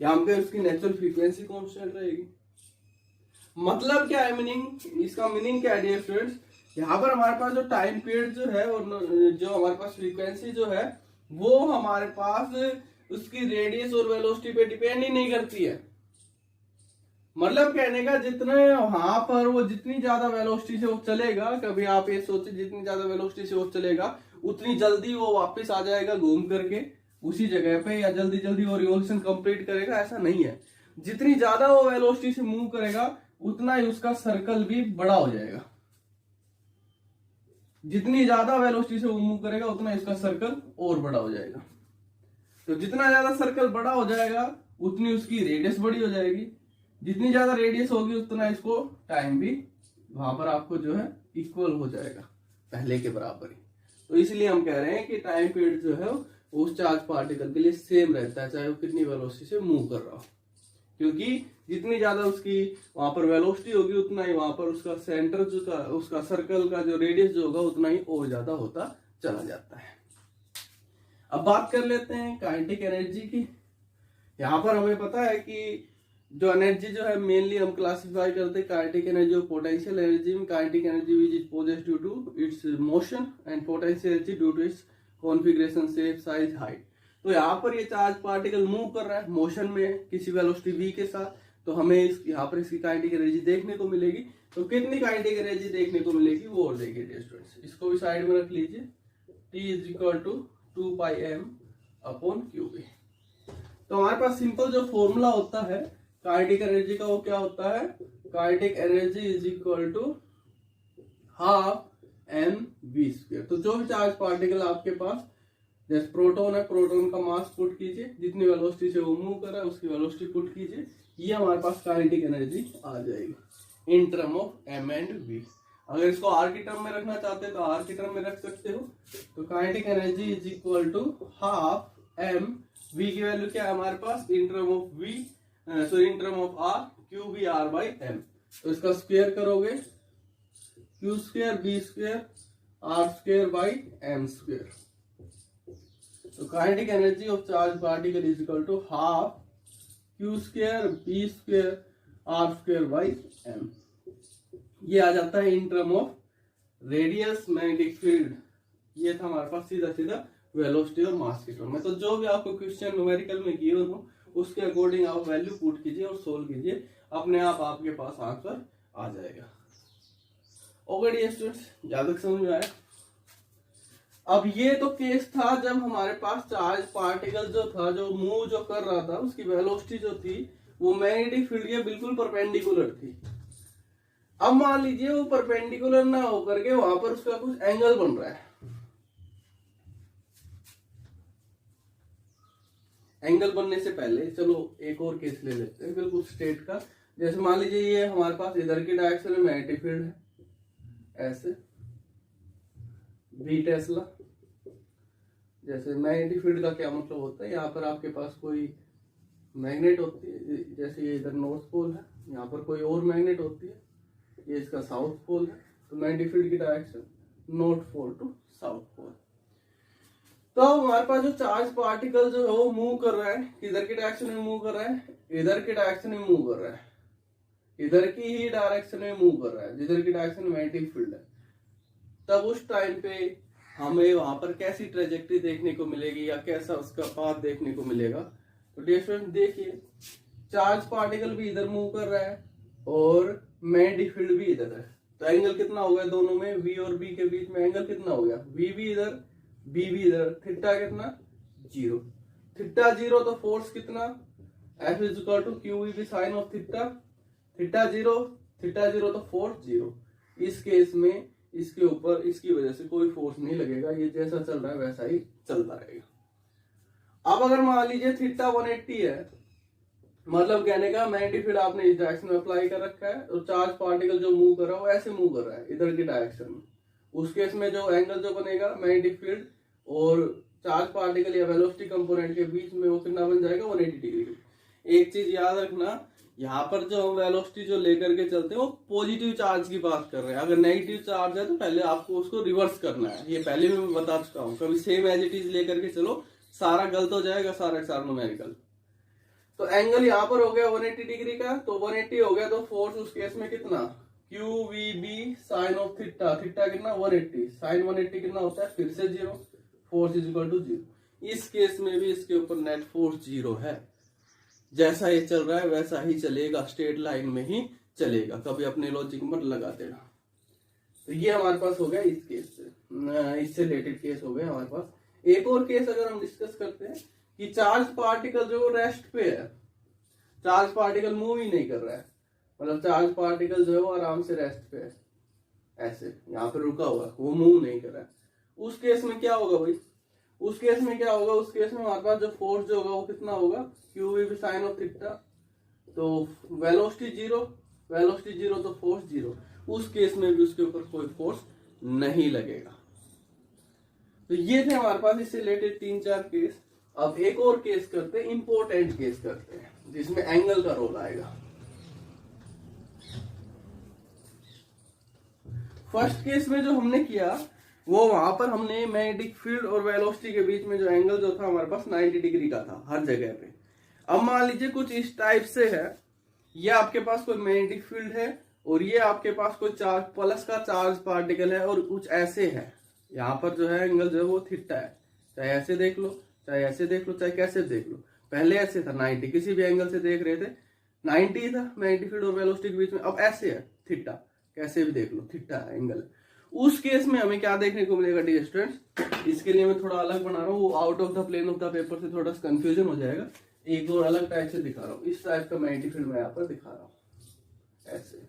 यहाँ पे उसकी नेचुरल फ्रीक्वेंसी कांस्टेंट रहेगी। मतलब क्या है मीनिंग, इसका मीनिंग क्या है डियर स्टूडेंट्स, यहाँ पर हमारे पास जो टाइम पीरियड जो है और जो हमारे पास फ्रीक्वेंसी जो है वो हमारे पास उसकी रेडियस और वेलोसिटी पे डिपेंड ही नहीं करती है। मतलब कहने का जितने वहां पर वो जितनी ज्यादा वेलोसिटी से वो चलेगा, कभी आप ये सोचे जितनी ज्यादा वेलोसिटी से वो चलेगा उतनी जल्दी वो वापस आ जाएगा घूम करके उसी जगह पे, या जल्दी जल्दी वो रिवॉल्यूशन कंप्लीट करेगा, ऐसा नहीं है। जितनी ज्यादा वो वेलोसिटी से मूव करेगा उतना ही उसका सर्कल भी बड़ा हो जाएगा। जितनी ज्यादा वेलोसिटी से वो मूव करेगा उतना इसका सर्कल और बड़ा हो जाएगा। तो जितना ज्यादा सर्कल बड़ा हो जाएगा उतनी उसकी रेडियस बड़ी हो जाएगी। जितनी ज्यादा रेडियस होगी उतना इसको टाइम भी वहां पर आपको जो है इक्वल हो जाएगा, पहले के बराबर ही। तो इसलिए हम कह रहे हैं कि टाइम पीरियड जो है उस चार्ज पार्टिकल के लिए सेम रहता है, चाहे वो कितनी वेलोसिटी से मूव कर रहा हो, क्योंकि जितनी ज्यादा उसकी वहां पर वेलोसिटी होगी उतना ही वहां पर उसका सेंटर जो का उसका सर्कल का जो रेडियस जो होगा उतना ही और ज्यादा होता चला जाता है। अब बात कर लेते हैं काइनेटिक एनर्जी की। यहाँ पर हमें पता है कि जो एनर्जी जो है मेनली हम क्लासिफाई करते हैं काइनेटिक एनर्जी और पोटेंशियल एनर्जी में। Kinetic energy which is possessed due to its motion and potential energy due to its configuration, shape, size, height. तो यहाँ पर ये चार्ज पार्टिकल मूव कर रहा है मोशन में किसी वेलोसिटी v के साथ, तो हमें यहाँ पर इसकी काइनेटिक एनर्जी देखने को मिलेगी। तो कितनी काइनेटिक एनर्जी देखने को मिलेगी वो और देखिए डियर स्टूडेंट्स, इसको भी साइड में रख लीजिए। T is equal to 2πm/qv। तो हमारे पास सिंपल जो फॉर्मूला होता है काइनेटिक एनर्जी का वो क्या होता है, kinetic energy is equal to half mv²। तो जो भी चार्ज पार्टिकल आपके पास, जैसे प्रोटॉन है, प्रोटॉन का मास पुट कीजिए, जितनी वेलोसिटी से वो मूव कर रहा है उसकी वेलोसिटी पुट कीजिए, ये हमारे पास काइनेटिक एनर्जी आ जाएगी इन term of m and v। अगर इसको r की टर्म में रखना चाहते हैं तो r की टर्म में रख सकते हो। तो kinetic energy is equal to half m, v की वैल्यू क्या है हमारे पास in term of v, sorry in term of r, qvr/m। तो इसका स्क्वायर करोगे q² b² r²/m²। तो kinetic energy of charge particle is equal to half q² b² r²/m। ये आ जाता है in term of radius magnetic field. ये था हमारे पास सीधा सीधा वेलोसिटी और मास के टर्म में। तो जो भी आपको क्वेश्चन न्यूमेरिकल में गिवन हो उसके अकॉर्डिंग आप वैल्यू पुट कीजिए और सोल्व कीजिए, अपने आप आपके पास आंसर आ जाएगा। ओके डियर स्टूडेंट्स, ज्यादा समझ में आया। अब ये तो केस था जब हमारे पास चार्ज पार्टिकल जो था, जो मूव जो कर रहा था, उसकी वेलोसिटी जो थी वो मैग्नेटिक फील्ड के बिल्कुल परपेंडिकुलर थी। अब मान लीजिए वो परपेंडिकुलर ना होकर के वहां पर उसका कुछ एंगल बन रहा है। एंगल बनने से पहले चलो एक और केस ले लेते हैं बिल्कुल स्ट्रेट का। जैसे मान लीजिए ये हमारे पास इधर की डायरेक्शन में मैग्नेटिक फील्ड है, ऐसे v टेस्ला। जैसे मैग्नेटिक फील्ड का क्या मतलब होता है, यहाँ पर आपके पास कोई मैग्नेट होती है, जैसे ये इधर नॉर्थ पोल है, यहाँ पर कोई और मैग्नेट होती है, ये इसका साउथ पोल है। तो मैग्नेटिक फील्ड की direction north pole to south pole. तो हमारे पास जो चार्ज पार्टिकल जो है वो मूव कर रहा है, किधर की डायरेक्शन में मूव कर रहा है, इधर की डायरेक्शन में मूव कर रहा है, इधर की ही डायरेक्शन में मूव कर रहा है जिधर की डायरेक्शन में मैग्नेटिक फील्ड है। तब उस टाइम पे हमें वहां पर कैसी ट्रेजेक्टरी देखने को मिलेगी या कैसा उसका पाथ देखने को मिलेगा। तो डियर स्टूडेंट देखिए, चार्ज पार्टिकल भी इधर मूव कर रहा है और मैग्नेटिक फील्ड भी इधर है। तो एंगल कितना हो गया दोनों में, v और b के बीच में एंगल कितना हो गया, v भी इधर b भी इधर, थीटा कितना 0, थीटा 0 तो फोर्स कितना F is equal to QEB sine of theta, theta 0 तो फोर्स 0। इस केस में इसके ऊपर इसकी वजह से कोई फोर्स नहीं लगेगा, ये जैसा चल रहा है वैसा ही चलता रहेगा। अब अगर मान लीजिए थीटा 180 है, मतलब कहने का मैग्नेटिक फील्ड आपने इस डायरेक्शन में अप्लाई कर रखा है और चार्ज पार्टिकल जो मूव कर रहा है वो ऐसे मूव कर रहा है इधर की डायरेक्शन में। उस केस में जो एंगल जो बनेगा मैग्नेटिक फील्ड और चार्ज पार्टिकल या वेलोसिटी कंपोनेंट के बीच में वो कितना बन जाएगा, 180 डिग्री। एक चीज याद रखना, यहाँ पर जो हम वेलोसिटी जो लेकर के चलते हैं वो पॉजिटिव चार्ज की बात कर रहे हैं। अगर नेगेटिव चार्ज है तो पहले आपको उसको रिवर्स करना है, ये पहले मैं बता चुका हूँ। कभी सेम एज इट इज लेकर के चलो, सारा गलत हो जाएगा, सारा न्यूमेरिकल। तो एंगल यहाँ पर हो गया 180 डिग्री का, तो 180 हो गया तो फोर्स उस केस में कितना, QVB sine of theta, theta कितना 180, साइन 180 कितना होता है फिर से 0, फोर्स इज इक्वल टू 0। इस केस में भी इसके ऊपर नेट फोर्स 0 है। जैसा ये चल रहा है वैसा ही चलेगा, स्ट्रेट लाइन में ही चलेगा, कभी अपने लॉजिक मत लगा देना। तो ये हमारे पास हो गया इस केस से, इससे रिलेटेड केस हो गया हमारे पास। एक और केस अगर हम डिस्कस करते हैं कि चार्ज पार्टिकल जो रेस्ट पे है, चार्ज पार्टिकल मूव ही नहीं कर रहा है, मतलब चार्ज पार्टिकल जो है वो आराम से रेस्ट पे है, ऐसे यहाँ पे रुका हुआ है, वो मूव नहीं कर रहा है। उस केस में क्या होगा भाई, उस केस में क्या होगा, उस केस में हमारे पास जो फोर्स जो होगा वो कितना होगा, QV साइन ऑफ थीटा। तो वेलोसिटी 0 तो फोर्स 0। उस केस में भी उसके ऊपर कोई फोर्स नहीं लगेगा। तो ये थे हमारे पास इससे रिलेटेड 3-4 केस। अब एक और केस करते हैं, इंपॉर्टेंट केस करते हैं जिसमें एंगल का रोल आएगा। फर्स्ट केस में जो हमने किया वो वहां पर हमने मैग्नेटिक फील्ड और वेलोसिटी के बीच में जो एंगल जो था हमारे पास 90 डिग्री का था हर जगह पे। अब मान लीजिए कुछ इस टाइप से है, ये आपके पास कोई मैग्नेटिक फील्ड है और ये आपके पास कोई चार्ज प्लस का चार्ज पार्टिकल है और कुछ ऐसे है, यहाँ पर जो है एंगल जो है वो थीटा है, चाहे ऐसे देख लो चाहे ऐसे देख लो चाहे कैसे देख लो। पहले ऐसे था 90, किसी भी एंगल से देख रहे थे 90 था मैग्नेटिक फील्ड और वेलोसिटी के बीच में। अब ऐसे है थीटा, कैसे भी देख लो थीटा एंगल। उस केस में हमें क्या देखने को मिलेगा डियर स्टूडेंट्स, इसके लिए मैं थोड़ा अलग बना रहा हूँ, वो out of the plane of the paper से थोड़ा सा कंफ्यूजन हो जाएगा। एक और अलग टाइप से दिखा रहा हूँ, इस टाइप का मैग्नेटिक फील्ड मैं यहाँ पर दिखा रहा हूँ ऐसे,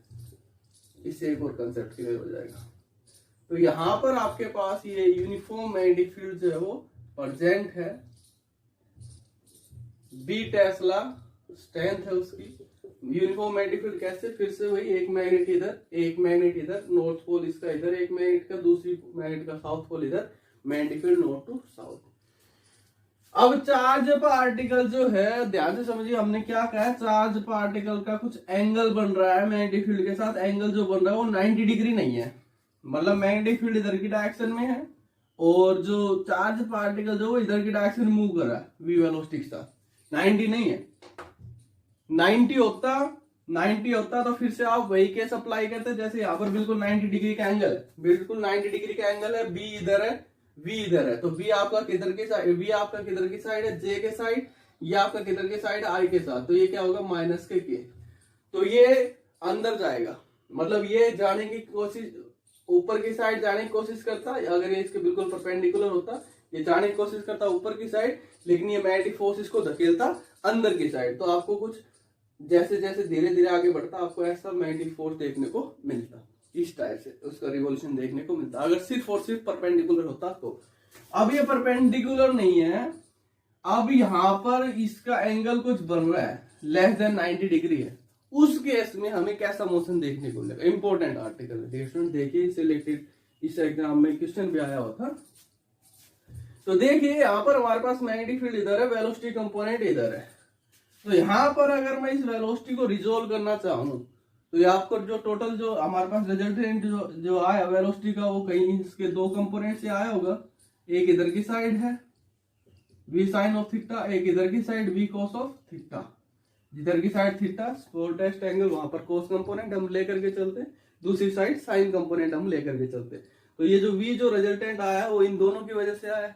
इससे एक और कंसेप्ट क्लियर हो जाएगा। तो यहाँ पर आपके पास ये यूनिफॉर्म मैग्नेटिक फील्ड जो है वो प्रेजेंट है, बी टेस्ला स्ट्रेंथ है उसकी। यूनिफॉर्म मैग्नेटिक फील्ड कैसे, फिर से वही एक मैग्नेट इधर एक मैग्नेट इधर, नॉर्थ पोल इसका इधर एक मैग्नेट का, दूसरी मैग्नेट का साउथ पोल इधर, magnetic field north to south. अब चार्ज पार्टिकल जो है ध्यान से समझिए, हमने क्या कहा है, चार्ज पार्टिकल का कुछ एंगल बन रहा है मैग्नेटिक फील्ड के साथ। एंगल जो बन रहा है वो 90 डिग्री नहीं है, मतलब मैग्नेटिक फील्ड इधर की डायरेक्शन में है और जो चार्ज पार्टिकल जो वो इधर की डायरेक्शन में मूव कर रहा है वी वेलोसिटी के साथ। 90 नहीं है, 90 होता तो फिर से आप वही केस अप्लाई करते, जैसे यहाँ पर बिल्कुल 90 डिग्री का एंगल है, बिल्कुल 90 डिग्री का एंगल है, बी इधर है वी इधर है, तो बी आपका किधर की साइड, वी आपका किधर की साइड है, जे के साइड, ये आपका किधर की साइड आई के साथ, तो ये क्या होगा माइनस के, तो ये अंदर जाएगा, मतलब ये जाने की कोशिश, ऊपर की साइड जाने की कोशिश करता, अगर ये इसके बिल्कुल परपेंडिकुलर होता ये जाने की कोशिश करता ऊपर की साइड, लेकिन ये मैग्नेटिक फोर्स इसको धकेलता अंदर की साइड। तो आपको कुछ जैसे जैसे धीरे धीरे आगे बढ़ता आपको ऐसा मैग्नेटिक फोर्स देखने को मिलता, इस टाइप से उसका रिवॉल्यूशन देखने को मिलता, अगर सिर्फ और सिर्फ परपेंडिकुलर होता तो। अब ये परपेंडिकुलर नहीं है, अब यहाँ पर इसका एंगल कुछ बन रहा है लेस देन 90 डिग्री है, उस केस में हमें कैसा मोशन देखने को मिलेगा। इंपॉर्टेंट आर्टिकल है स्टूडेंट, देखिए इससे रिलेटेड इस एग्जाम में क्वेश्चन भी आया हुआ था। तो देखिए यहाँ पर हमारे पास मैग्नेटिक फील्ड इधर है, वेलोसिटी कंपोनेंट इधर है, तो यहाँ पर अगर मैं इस वेलोसिटी को रिजोल्व करना चाहूँ तो ये आपको जो टोटल जो हमारे पास रिजल्टेंट जो आया वेलोसिटी का वो कहीं इसके दो कंपोनेंट से आया होगा, एक इधर की साइड है v साइन ऑफ थीटा, एक इधर की side v cos of theta. जिधर की साइड थीटा शॉर्टेस्ट एंगल वहां पर कोस कंपोनेंट हम लेकर के चलते, दूसरी साइड साइन कंपोनेंट हम लेकर के चलते। तो ये जो v जो रिजल्टेंट आया है वो इन दोनों की वजह से आया।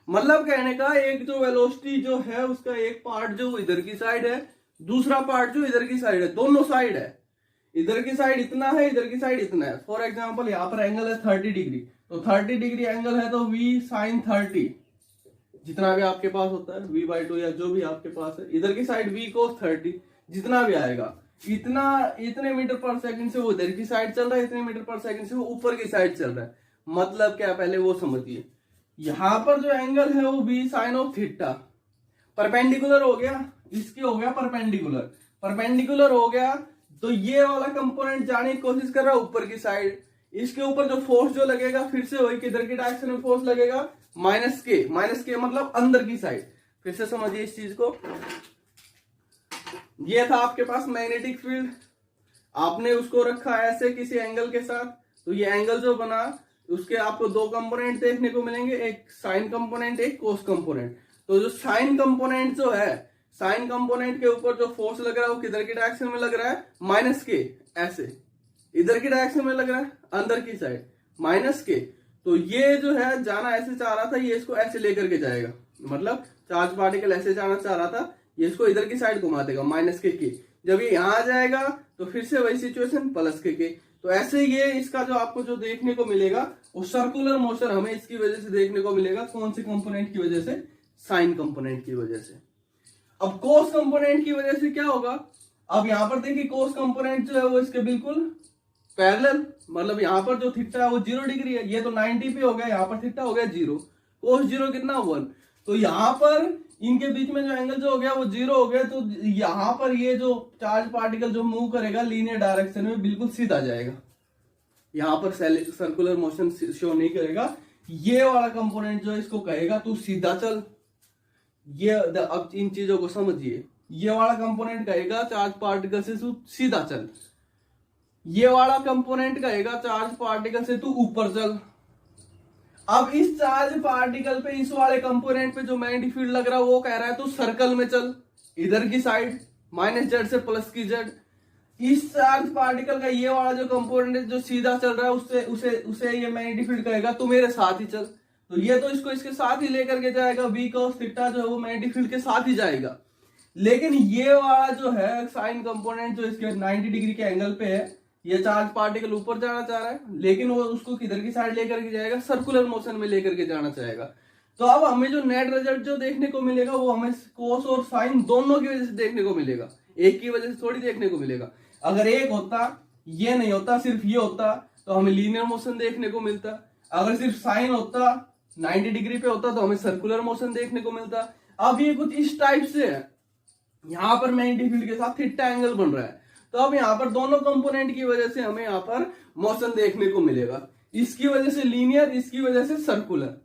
मतलब कहने का एक जो वेलोसिटी जो है उसका एक पार्ट जो इधर की साइड है, दूसरा पार्ट जो इधर की साइड है, दोनों साइड है, इधर की साइड इतना है इधर की साइड इतना है। फॉर एग्जांपल यहाँ पर एंगल है 30 डिग्री, तो 30 डिग्री एंगल है तो v साइन 30 जितना भी आपके पास होता है v/2 या जो भी आपके पास है, इधर की साइड v cos 30 जितना भी आएगा, इतने मीटर पर सेकंड से वो इधर की साइड चल रहा है, इतने मीटर पर सेकंड से वो ऊपर की साइड चल रहा है। मतलब क्या, पहले वो समझिए, यहाँ पर जो एंगल है वो v sine of theta perpendicular हो गया, इसके हो गया परपेंडिकुलर हो गया, तो ये वाला कंपोनेंट जाने की कोशिश कर रहा है ऊपर की साइड, इसके ऊपर जो फोर्स जो लगेगा फिर से वही किधर की डायरेक्शन में फोर्स लगेगा माइनस के मतलब अंदर की साइड। फिर से समझिए इस चीज को, ये था आपके पास मैग्नेटिक फील्ड, आपने उसको रखा ऐसे किसी एंगल के साथ, तो ये एंगल जो बना उसके आपको दो कंपोनेंट देखने को मिलेंगे, एक साइन कंपोनेंट एक कोस कंपोनेंट। तो जो साइन कंपोनेंट जो है, साइन कंपोनेंट के ऊपर जो फोर्स लग रहा है वो किधर की डायरेक्शन में लग रहा है माइनस के, ऐसे इधर की डायरेक्शन में लग रहा है अंदर की साइड माइनस के। तो ये जो है जाना ऐसे चाह रहा था, ये इसको ऐसे लेकर के जाएगा, मतलब चार्ज पार्टिकल ऐसे जाना चाह रहा था, ये इसको इधर की साइड घुमा देगा माइनस के। जब ये यहाँ आ जाएगा तो फिर से वही सिचुएशन प्लस के। तो ऐसे ये इसका जो आपको जो देखने को मिलेगा वो सर्कुलर मोशन हमें इसकी वजह से देखने को मिलेगा, कौन से कंपोनेंट की वजह से, साइन कंपोनेंट की वजह से। अब कोस कंपोनेंट की वजह से क्या होगा, अब यहाँ पर देखिए कोस कंपोनेंट जो है वो इसके बिल्कुल पैरेलल, मतलब यहाँ पर जो थीटा है वो 0 डिग्री है, ये तो 90 पे हो गया, यहाँ पर थीटा हो गया 0, कोस 0 कितना 1, तो यहाँ पर इनके बीच में जो एंगल जो हो गया वो 0 हो गया। तो यहाँ पर ये जो चार्ज पार्टिकल जो मूव करेगा लीनियर डायरेक्शन में बिल्कुल सीधा जाएगा, यहाँ पर सर्कुलर मोशन शो नहीं करेगा। ये वाला कंपोनेंट जो है इसको कहेगा तू सीधा चल, ये अब इन चीजों को समझिए, ये वाला कंपोनेंट कहेगा चार्ज पार्टिकल से तू सीधा चल, ये वाला कंपोनेंट कहेगा चार्ज पार्टिकल से तू ऊपर चल। अब इस चार्ज पार्टिकल पे इस वाले कंपोनेंट पे जो मैग्नेटिक फील्ड लग रहा है वो कह रहा है तू सर्कल में चल, इधर की साइड माइनस जेड से प्लस की जेड। इस चार्ज पार्टिकल का ये वाला जो कंपोनेंट जो सीधा चल रहा है उससे ये मैग्नेटिक फील्ड कहेगा तू मेरे साथ ही चल, तो ये तो इसको इसके साथ ही लेकर के जाएगा, v cos थीटा जो है वो मैग्नेटिक फील्ड के साथ ही जाएगा। लेकिन ये वाला जो है साइन कंपोनेंट जो इसके 90 डिग्री के एंगल पे है, ये चार्ज पार्टिकल ऊपर जाना चाह रहा है, लेकिन वो उसको किधर की साइड लेकर के जाएगा, सर्कुलर मोशन में लेकर के जाना चाहेगा। तो अब हमें जो नेट रिजल्ट जो देखने को मिलेगा वो हमें कोस और साइन दोनों की वजह से देखने को मिलेगा, एक की वजह से थोड़ी देखने को मिलेगा। अगर एक होता, ये नहीं होता, सिर्फ ये होता, तो हमें लीनियर मोशन देखने को मिलता। अगर सिर्फ साइन होता, 90 डिग्री पे होता, तो हमें सर्कुलर मोशन देखने को मिलता। अब ये कुछ इस टाइप से है, यहाँ पर मैग्नेटिक फील्ड के साथ थीटा एंगल बन रहा है, तो अब यहाँ पर दोनों कंपोनेंट की वजह से हमें यहाँ पर मोशन देखने को मिलेगा, इसकी वजह से लीनियर, इसकी वजह से सर्कुलर।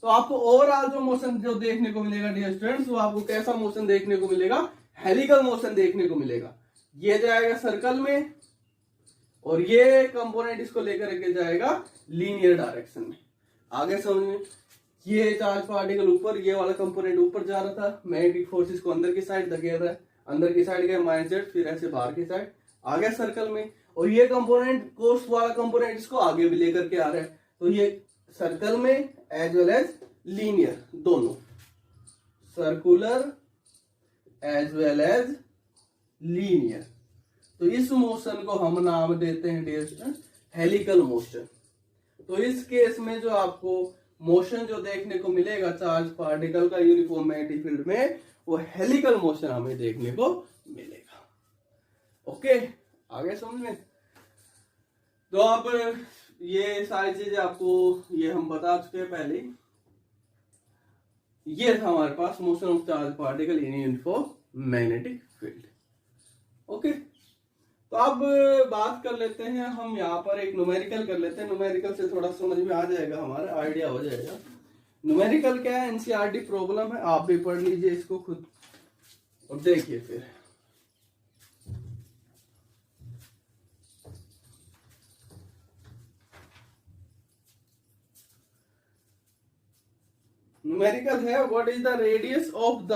तो आपको ओवरऑल जो मोशन जो देखने को मिलेगा डियर स्टूडेंट्स, वो आपको कैसा मोशन देखने को मिलेगा, हेलिकल मोशन देखने को मिलेगा। ये जाएगा सर्कल में और ये कंपोनेंट इसको लेकर के जाएगा लीनियर डायरेक्शन में। आगे समझ में, ये चार्ज पार्टिकल ऊपर, ये वाला कंपोनेंट ऊपर जा रहा था, मैग्नेटिक फोर्स इसको अंदर की साइड धकेल रहा है, अंदर की साइड गया -z, फिर ऐसे बाहर की साइड आ गया सर्कल में, और ये कंपोनेंट कोस वाला कंपोनेंट इसको आगे भी लेकर के आ रहा है। तो ये सर्कल में एज वेल एज लीनियर दोनों, circular as well as linear. तो इस मोशन को हम नाम देते हैं डियर स्टूडेंट्स हेलिकल मोशन। तो इस केस में जो आपको मोशन जो देखने को मिलेगा चार्ज पार्टिकल का यूनिफॉर्म मैग्नेटिक फील्ड में, वो हेलिकल मोशन हमें देखने को मिलेगा। ओके, आगे समझ में। तो अब ये सारी चीजें आपको ये हम बता चुके हैं पहले। ये था हमारे पास motion of charge particle in uniform magnetic field. Okay, तो अब बात कर लेते हैं हम, यहाँ पर एक न्यूमेरिकल कर लेते हैं। न्यूमेरिकल से थोड़ा समझ में आ जाएगा, हमारा आइडिया हो जाएगा। न्यूमेरिकल क्या है, एनसीईआरटी प्रॉब्लम है, आप भी पढ़ लीजिए इसको खुद और देखिए फिर। न्यूमेरिकल है, what is the radius of the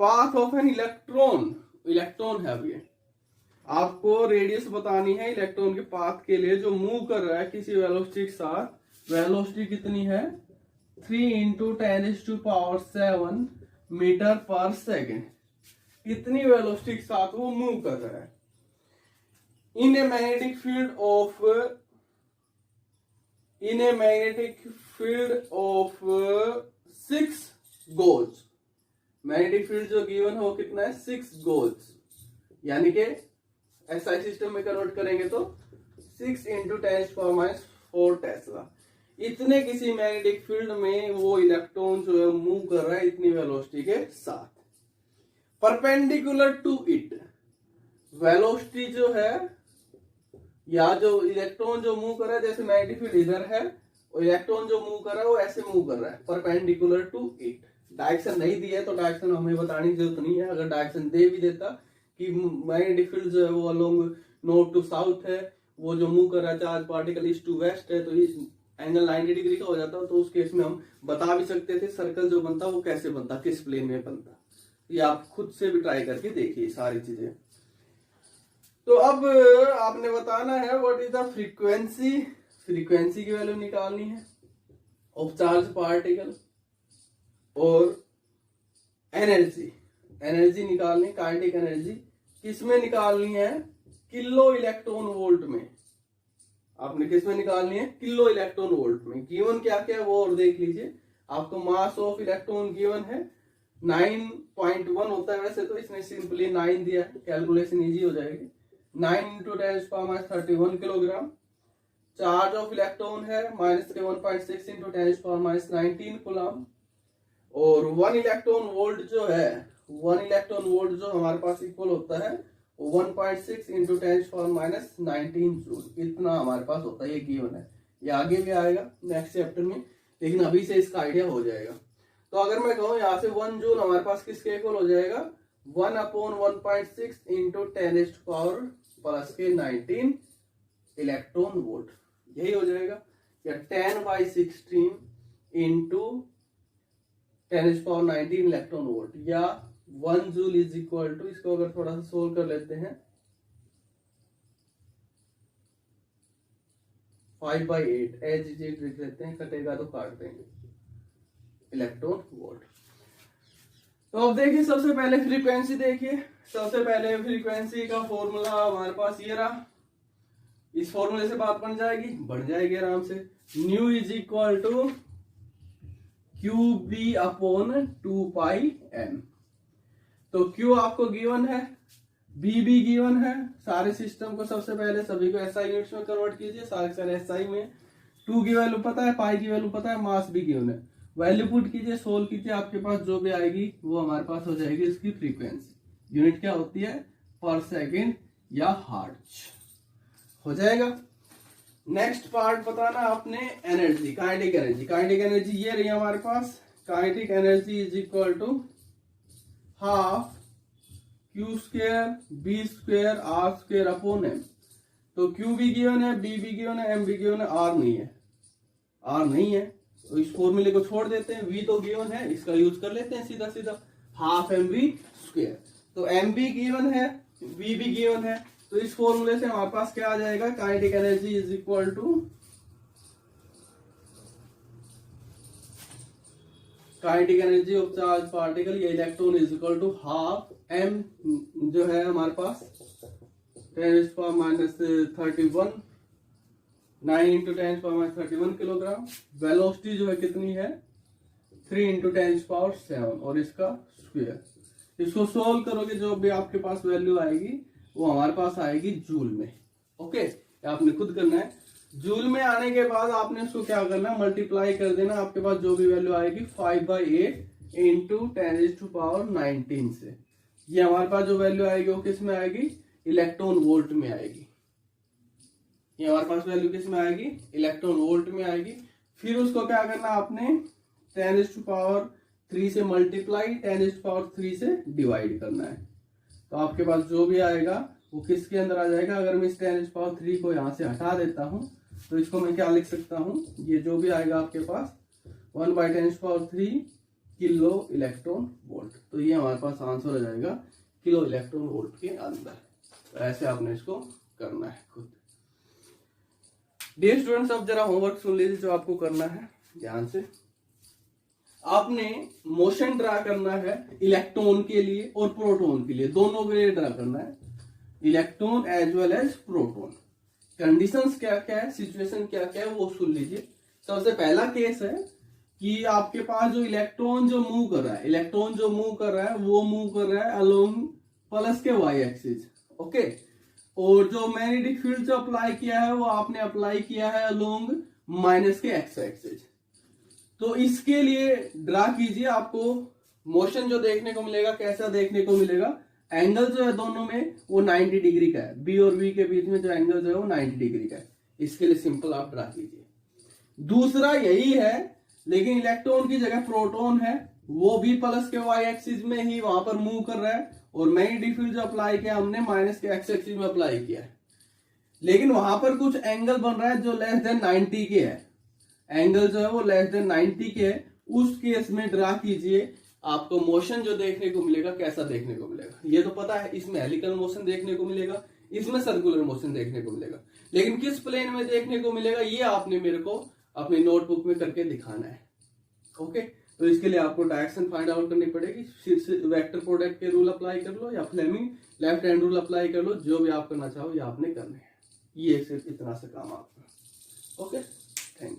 path of an electron. Electron है, अब ये आपको रेडियस बतानी है इलेक्ट्रॉन के पाथ के लिए, जो मूव कर रहा है किसी वेलोसिटी के साथ। वेलोसिटी कितनी है, 3 × 10⁻⁷ मीटर पर सेकेंड। इतनी वेलोसिटी के साथ वो मूव कर रहा है in a magnetic field of 6 gauss. Magnetic field जो गिवन है वो कितना है, 6 गोल्स, यानी कि एसआई सिस्टम में कन्वर्ट करेंगे तो 6 × 10⁻⁴ टेस्ला। इतने किसी मैग्नेटिक फील्ड में वो इलेक्ट्रॉन जो है मूव कर रहा है इतनी वेलोसिटी के साथ। परपेंडिकुलर टू इट, वेलोसिटी जो है या जो इलेक्ट्रॉन जो मूव कर रहा है, जैसे मैग्नेटिक फील्ड इधर है और इलेक्ट्रॉन जो मूव कर रहा है वो ऐसे मूव कर रहा है परपेंडिकुलर टू इट। डायरेक्शन नहीं दिया है तो डायरेक्शन हमें बताने की जरूरत नहीं है। अगर डायरेक्शन दे भी देता कि मैग्नेटिक फील्ड जो है वो अलोंग नॉर्थ टू साउथ है, वो जो मूव कर रहा है charge particle east to west है, तो इस एंगल 90 डिग्री का हो जाता, तो उस केस में हम बता भी सकते थे सर्कल जो बनता वो कैसे बनता, किस प्लेन में बनता। ये आप खुद से भी ट्राई करके देखिए सारी चीजें। तो अब आपने बताना है what is the frequency. Frequency की वैल्यू निकालनी है ऑफ चार्ज पार्टिकल, और एनर्जी निकालनी, काइनेटिक एनर्जी किसमें निकालनी है, किलो इलेक्ट्रॉन वोल्ट में। आपने किसमें निकालनी है, किलो इलेक्ट्रॉन वोल्ट में। गिवन क्या क्या है वो और देख लीजिए। आपको मास ऑफ इलेक्ट्रॉन गिवन है 9.1 होता है वैसे तो, इसने सिंपली 9 दिया है, कैलकुलेशन इजी हो जाएगी। 9 × 10⁻31 किलोग्राम। चार्ज ऑफ इलेक्ट्रॉन है -1.6 × 10⁻19 कूलम। और 1 इलेक्ट्रॉन वोल्ट जो है, 1 इलेक्ट्रॉन वोल्ट जो हमारे पास इक्वल होता है 1.6 × 10⁻19 जूल। इतना हमारे पास होता है, ये गिवन है। ये आगे भी आएगा नेक्स्ट चैप्टर में, लेकिन अभी से इसका आइडिया हो जाएगा। तो अगर मैं कहूँ यहाँ से 1 जूल हमारे पास किसके इक्वल हो जाएगा, 1/1.6 × 10⁻19 इलेक्ट्रॉन वोल्ट, यही हो जाएगा। या 10/16 × 10⁻19 इलेक्ट्रॉन वोल्ट, या 1 जूल इज इक्वल टू, इसको अगर थोड़ा सा सोल्व कर लेते हैं, 5/8 एज इट लिख लेते हैं, कटेगा तो काट देंगे, इलेक्ट्रॉन वोल्ट। तो अब देखिए सबसे पहले फ्रीक्वेंसी देखिए, सबसे पहले फ्रीक्वेंसी का फॉर्मूला हमारे पास ये रहा, इस फॉर्मूले से बात बन जाएगी, बढ़ जाएगी आराम से। Nu is equal to q B upon 2πm। तो क्यू आपको गिवन है, बी भी गिवन है, सारे सिस्टम को सबसे पहले सभी को एसआई यूनिट्स में कन्वर्ट कीजिए, सारे सारे एसआई में। 2 की वैल्यू पता है, पाई की वैल्यू पता है, मास भी गिवन है, वैल्यू पुट कीजिए, सोल्व कीजिए, आपके पास जो भी आएगी वो हमारे पास हो जाएगी इसकी फ्रीक्वेंसी। यूनिट क्या होती है, पर सेकेंड या हर्ट्ज हो जाएगा। नेक्स्ट पार्ट बताना आपने energy, kinetic energy. Kinetic energy ये रही हमारे पास, kinetic energy is equal to half Q square B square R square upon M. तो क्यू भी गिवन है, बी भी गिवन है, एम भी गिवन है, आर नहीं है, आर नहीं है तो इस फॉर्मूले को छोड़ देते हैं, वी तो गिवन है, इसका यूज कर लेते हैं सीधा सीधा, हाफ एम बी स्क्वायर। तो एम भी गिवन है, वी भी गिवन है, तो इस फॉर्मूले से हमारे पास क्या आ जाएगा, kinetic energy is equal to kinetic energy of charge particle या electron is equal to half M जो है हमारे पास 10⁻31 9 × 10⁻31 किलोग्राम। वेलोसिटी जो है कितनी है, 3 × 10⁻7 और इसका स्क्वायर। इसको सोल्व करोगे जो भी आपके पास वैल्यू आएगी वो हमारे पास आएगी जूल में। ओके, आपने खुद करना है। जूल में आने के बाद आपने उसको क्या करना है, मल्टीप्लाई कर देना, आपके पास जो भी वैल्यू आएगी 5/8 × 10⁻19 से। ये हमारे पास जो वैल्यू आएगी वो किस में आएगी, इलेक्ट्रॉन वोल्ट में आएगी। ये हमारे पास वैल्यू किस में आएगी, इलेक्ट्रॉन वोल्ट में आएगी। फिर उसको क्या करना आपने 10⁻3 से मल्टीप्लाई 10⁻3 से डिवाइड करना है। तो आपके पास जो भी आएगा वो किसके अंदर आ जाएगा। अगर मैं इस 10⁻3 को यहाँ से हटा देता हूँ तो इसको मैं क्या लिख सकता हूँ, ये जो भी आएगा आपके पास 1/10⁻3 किलो इलेक्ट्रॉन वोल्ट। तो ये हमारे पास आंसर हो जाएगा किलो इलेक्ट्रॉन वोल्ट के अंदर। तो ऐसे आपने इसको करना है खुद। डियर स्टूडेंट्स, अब जरा होमवर्क सुन लीजिए जो आपको करना है ध्यान से। आपने मोशन ड्रा करना है इलेक्ट्रॉन के लिए और प्रोटॉन के लिए, दोनों के लिए ड्रा करना है, electron as well as proton. Conditions क्या क्या है, सिचुएशन क्या क्या है वो सुन लीजिए। सबसे पहला केस है कि आपके पास जो इलेक्ट्रॉन जो मूव कर रहा है, इलेक्ट्रॉन जो मूव कर रहा है वो मूव कर रहा है अलोंग प्लस के वाई एक्सिस। ओके, और जो मैग्नेटिक फील्ड जो अप्लाई किया है वो आपने अप्लाई किया है अलोंग माइनस के एक्स एक्सिस। तो इसके लिए ड्रा कीजिए, आपको मोशन जो देखने को मिलेगा कैसा देखने को मिलेगा, एंगल जो है दोनों में वो 90 डिग्री का है, बी और वी के बीच में जो एंगल जो है वो 90 डिग्री का है। इसके लिए सिंपल आप ड्रा कीजिए। दूसरा यही है, लेकिन इलेक्ट्रॉन की जगह प्रोटॉन है, वो भी प्लस के वाई एक्सिस में ही वहां पर मूव कर रहा है, और मैग्नेटिक फील्ड जो अप्लाई किया हमने माइनस के एक्स एक्सिस में अप्लाई किया है, लेकिन वहां पर कुछ एंगल बन रहा है जो लेस देन 90 के है, एंगल जो है वो लेस देन 90 के है। उस केस में ड्रा कीजिए, आपको मोशन जो देखने को मिलेगा कैसा देखने को मिलेगा। ये तो पता है, इसमें हेलिकल मोशन देखने को मिलेगा, इसमें सर्कुलर मोशन देखने को मिलेगा, लेकिन किस प्लेन में देखने को मिलेगा ये आपने मेरे को अपनी नोटबुक में करके दिखाना है। ओके, तो इसके लिए आपको डायरेक्शन फाइंड आउट करनी पड़ेगी। वेक्टर प्रोडक्ट के रूल अप्लाई कर लो या Fleming left hand rule apply कर लो, जो भी आप करना चाहो ये आपने करना है। ये सिर्फ इतना सा काम आपका। ओके।